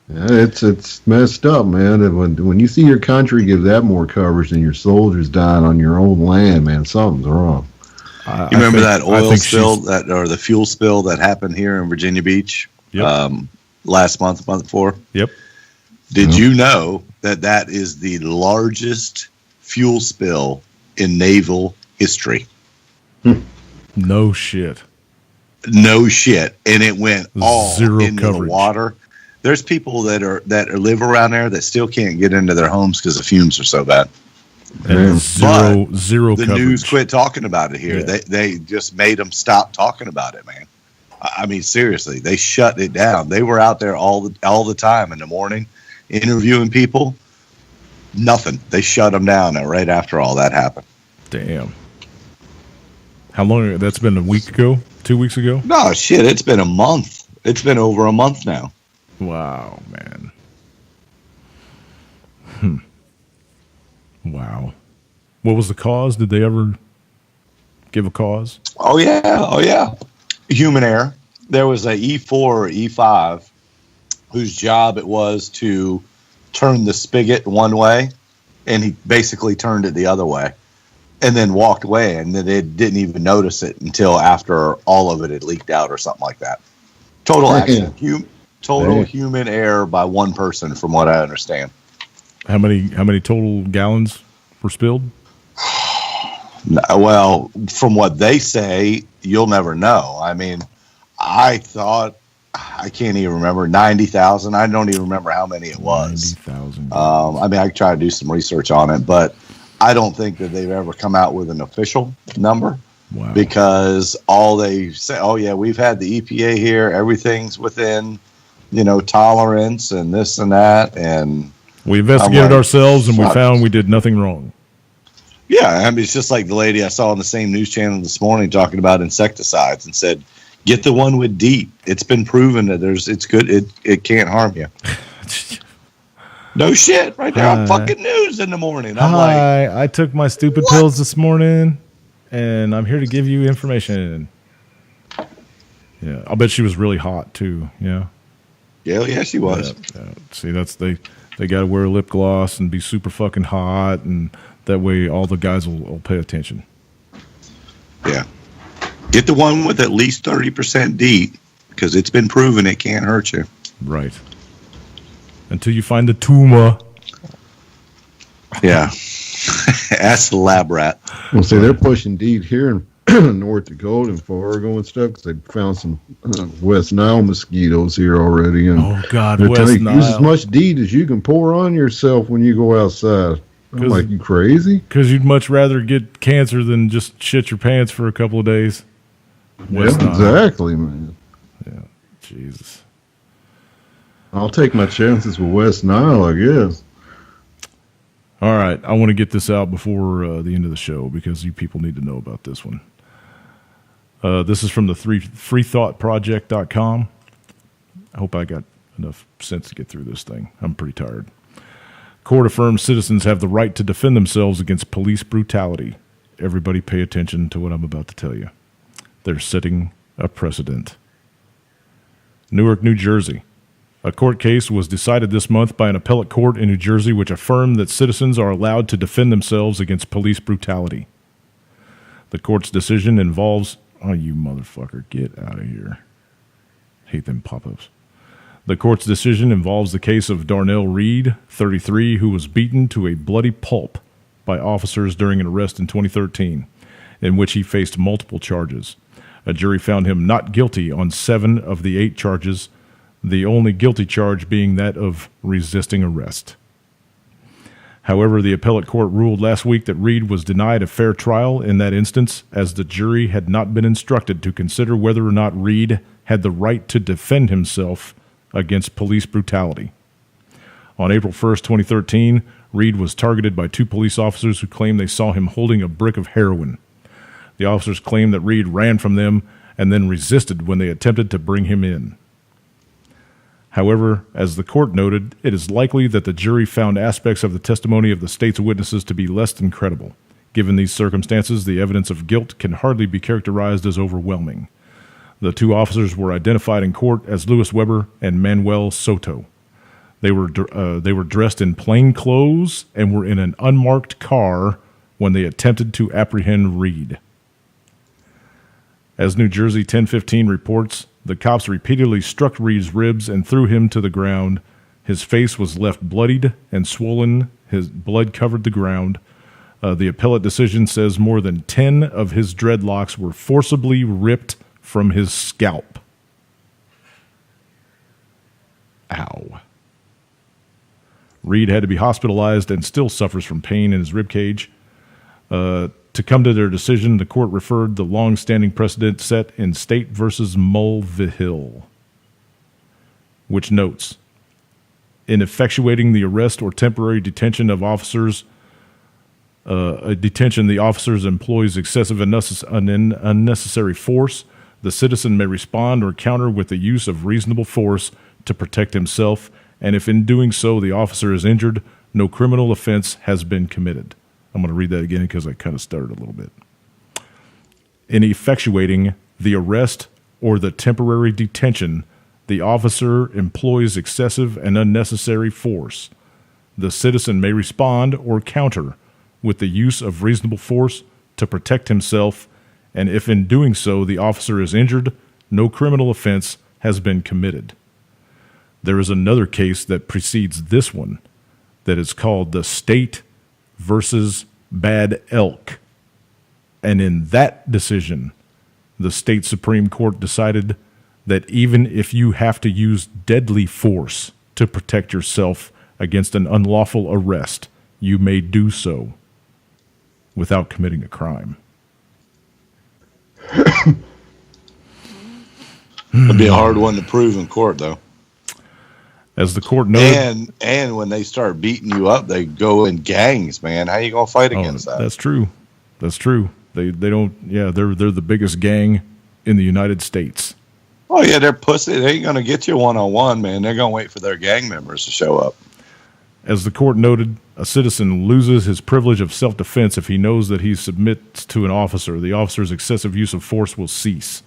Yeah, it's messed up, man. And when you see your country give that more coverage than your soldiers dying on your own land, man, something's wrong. You remember that oil spill or the fuel spill that happened here in Virginia Beach? Yep. Last month before? Yep. Did you know that is the largest fuel spill in naval history? No shit. No shit. And it went all Zero into coverage. The water. There's people that live around there that still can't get into their homes because the fumes are so bad. And zero the coverage. news quit talking about it here. Yeah. They just made them stop talking about it, man. I mean, seriously, they shut it down. They were out there all the time in the morning interviewing people. Nothing. They shut them down right after all that happened. Damn. How long? That's been a week ago? 2 weeks ago? No, shit. It's been a month. It's been over a month now. Wow, man. Wow. What was the cause? Did they ever give a cause? Oh, yeah. Human error. There was a E4 or E5 whose job it was to turn the spigot one way, and he basically turned it the other way and then walked away, and then they didn't even notice it until after all of it had leaked out or something like that. Total accident. Human error by one person, from what I understand. How many total gallons were spilled? Well, from what they say, you'll never know. I mean, I can't even remember, 90,000. I don't even remember how many it was. 90,000. I mean, I could try to do some research on it, but I don't think that they've ever come out with an official number. Wow. Because all they say, oh yeah, we've had the EPA here, everything's within, tolerance and this and that, and we investigated ourselves and we found we did nothing wrong. Yeah, I mean, it's just like the lady I saw on the same news channel this morning talking about insecticides and said, get the one with DEET. It's been proven that it's good. It can't harm you. No shit, right there on fucking news in the morning. I'm like, I took my stupid pills this morning, and I'm here to give you information. Yeah, I'll bet she was really hot too. Yeah. Yeah, she was. Yeah. See, they got to wear lip gloss and be super fucking hot, and that way all the guys will pay attention. Yeah. Get the one with at least 30% DEET, because it's been proven it can't hurt you. Right. Until you find the tumor. Yeah. Ask the lab rat. Well, see, they're pushing DEET here in North Dakota and Fargo and stuff because they found some West Nile mosquitoes here already. And oh, God, West Nile. Use as much DEET as you can pour on yourself when you go outside. I'm like, you crazy? Because you'd much rather get cancer than just shit your pants for a couple of days. West Nile. Exactly, man. Yeah, Jesus. I'll take my chances with West Nile, I guess. All right, I want to get this out before the end of the show because you people need to know about this one. This is from the freethoughtproject.com. I hope I got enough sense to get through this thing. I'm pretty tired. Court affirms citizens have the right to defend themselves against police brutality. Everybody pay attention to what I'm about to tell you. They're setting a precedent. Newark, New Jersey. A court case was decided this month by an appellate court in New Jersey which affirmed that citizens are allowed to defend themselves against police brutality. The court's decision involves... Oh, you motherfucker, get out of here. Hate them pop-ups. The court's decision involves the case of Darnell Reed, 33, who was beaten to a bloody pulp by officers during an arrest in 2013, in which he faced multiple charges. A jury found him not guilty on 7 of the 8 charges, the only guilty charge being that of resisting arrest. However, the appellate court ruled last week that Reed was denied a fair trial in that instance, as the jury had not been instructed to consider whether or not Reed had the right to defend himself against police brutality. On April 1st, 2013, Reed was targeted by 2 police officers who claimed they saw him holding a brick of heroin. The officers claimed that Reed ran from them and then resisted when they attempted to bring him in. However, as the court noted, it is likely that the jury found aspects of the testimony of the state's witnesses to be less than credible. Given these circumstances, the evidence of guilt can hardly be characterized as overwhelming. The two officers were identified in court as Louis Weber and Manuel Soto. They were dressed in plain clothes and were in an unmarked car when they attempted to apprehend Reed. As New Jersey 1015 reports, the cops repeatedly struck Reed's ribs and threw him to the ground. His face was left bloodied and swollen. His blood covered the ground. The appellate decision says more than 10 of his dreadlocks were forcibly ripped from his scalp. Ow. Reed had to be hospitalized and still suffers from pain in his ribcage. To come to their decision, the court referred the long-standing precedent set in State versus Mulvihill, which notes, in effectuating the arrest or temporary detention of officers, the officers employs excessive and unnecessary force. The citizen may respond or counter with the use of reasonable force to protect himself, and if in doing so the officer is injured, no criminal offense has been committed. I'm going to read that again because I kind of stuttered a little bit. In effectuating the arrest or the temporary detention, the officer employs excessive and unnecessary force. The citizen may respond or counter with the use of reasonable force to protect himself, and if in doing so the officer is injured, no criminal offense has been committed. There is another case that precedes this one that is called the State versus Bad Elk. And in that decision, the state Supreme Court decided that even if you have to use deadly force to protect yourself against an unlawful arrest, you may do so without committing a crime. It'd be a hard one to prove in court, though. As the court noted, and when they start beating you up, they go in gangs, man. How you gonna fight against that? That's true. That's true. They don't. Yeah, they're the biggest gang in the United States. Oh yeah, they're pussy. They ain't gonna get you one-on-one, man. They're gonna wait for their gang members to show up. As the court noted, a citizen loses his privilege of self-defense if he knows that he submits to an officer. The officer's excessive use of force will cease.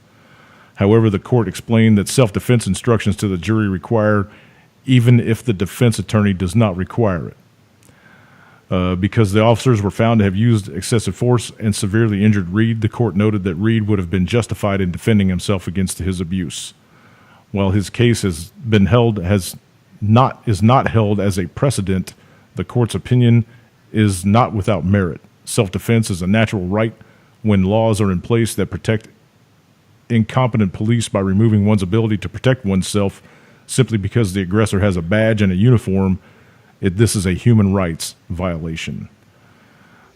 However, the court explained that self-defense instructions to the jury require even if the defense attorney does not require it. Because the officers were found to have used excessive force and severely injured Reed, the court noted that Reed would have been justified in defending himself against his abuse. While his case is not held as a precedent, the court's opinion is not without merit. Self-defense is a natural right when laws are in place that protect incompetent police by removing one's ability to protect oneself simply because the aggressor has a badge and a uniform. This is a human rights violation.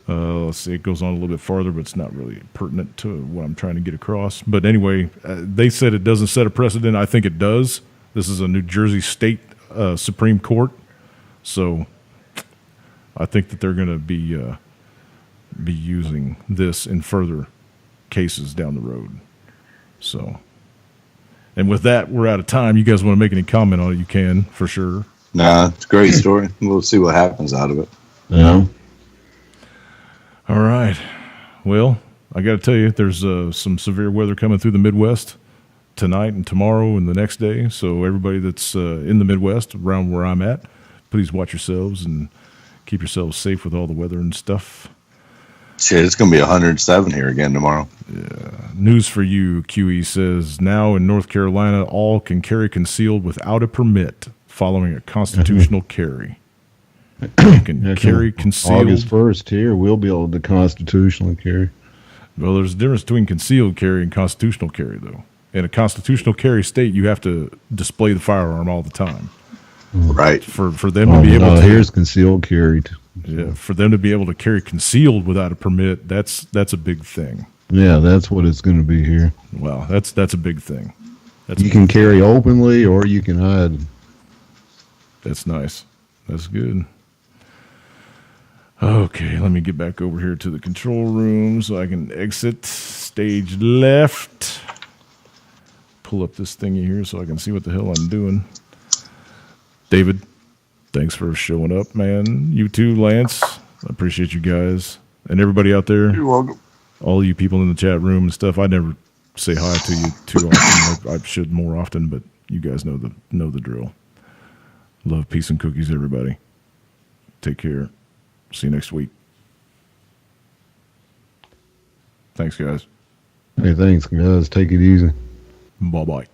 Let's see, it goes on a little bit farther, but it's not really pertinent to what I'm trying to get across. But anyway, they said it doesn't set a precedent. I think it does. This is a New Jersey State Supreme Court, so I think that they're going to be using this in further cases down the road. So, and with that, we're out of time. You guys want to make any comment on it, you can, for sure. Nah, it's a great story. We'll see what happens out of it. Yeah. All right. Well, I got to tell you, there's some severe weather coming through the Midwest tonight and tomorrow and the next day. So everybody that's in the Midwest, around where I'm at, please watch yourselves and keep yourselves safe with all the weather and stuff. Shit, it's going to be 107 here again tomorrow. Yeah. News for you, QE says, now in North Carolina, all can carry concealed without a permit following a constitutional carry. You can carry concealed. August 1st here, we'll be able to constitutionally carry. Well, there's a difference between concealed carry and constitutional carry, though. In a constitutional carry state, you have to display the firearm all the time. Right. For them to be able to. Here's concealed carry. Yeah, for them to be able to carry concealed without a permit, that's a big thing. Yeah, that's what it's going to be here. Well, that's a big thing. You can carry openly or you can hide. That's nice. That's good. Okay, let me get back over here to the control room so I can exit stage left. Pull up this thingy here so I can see what the hell I'm doing. David, thanks for showing up, man. You too, Lance. I appreciate you guys. And everybody out there. You're welcome. All you people in the chat room and stuff. I never say hi to you too often. I should more often, but you guys know the drill. Love, peace, and cookies, everybody. Take care. See you next week. Thanks, guys. Hey, thanks, guys. Take it easy. Bye-bye.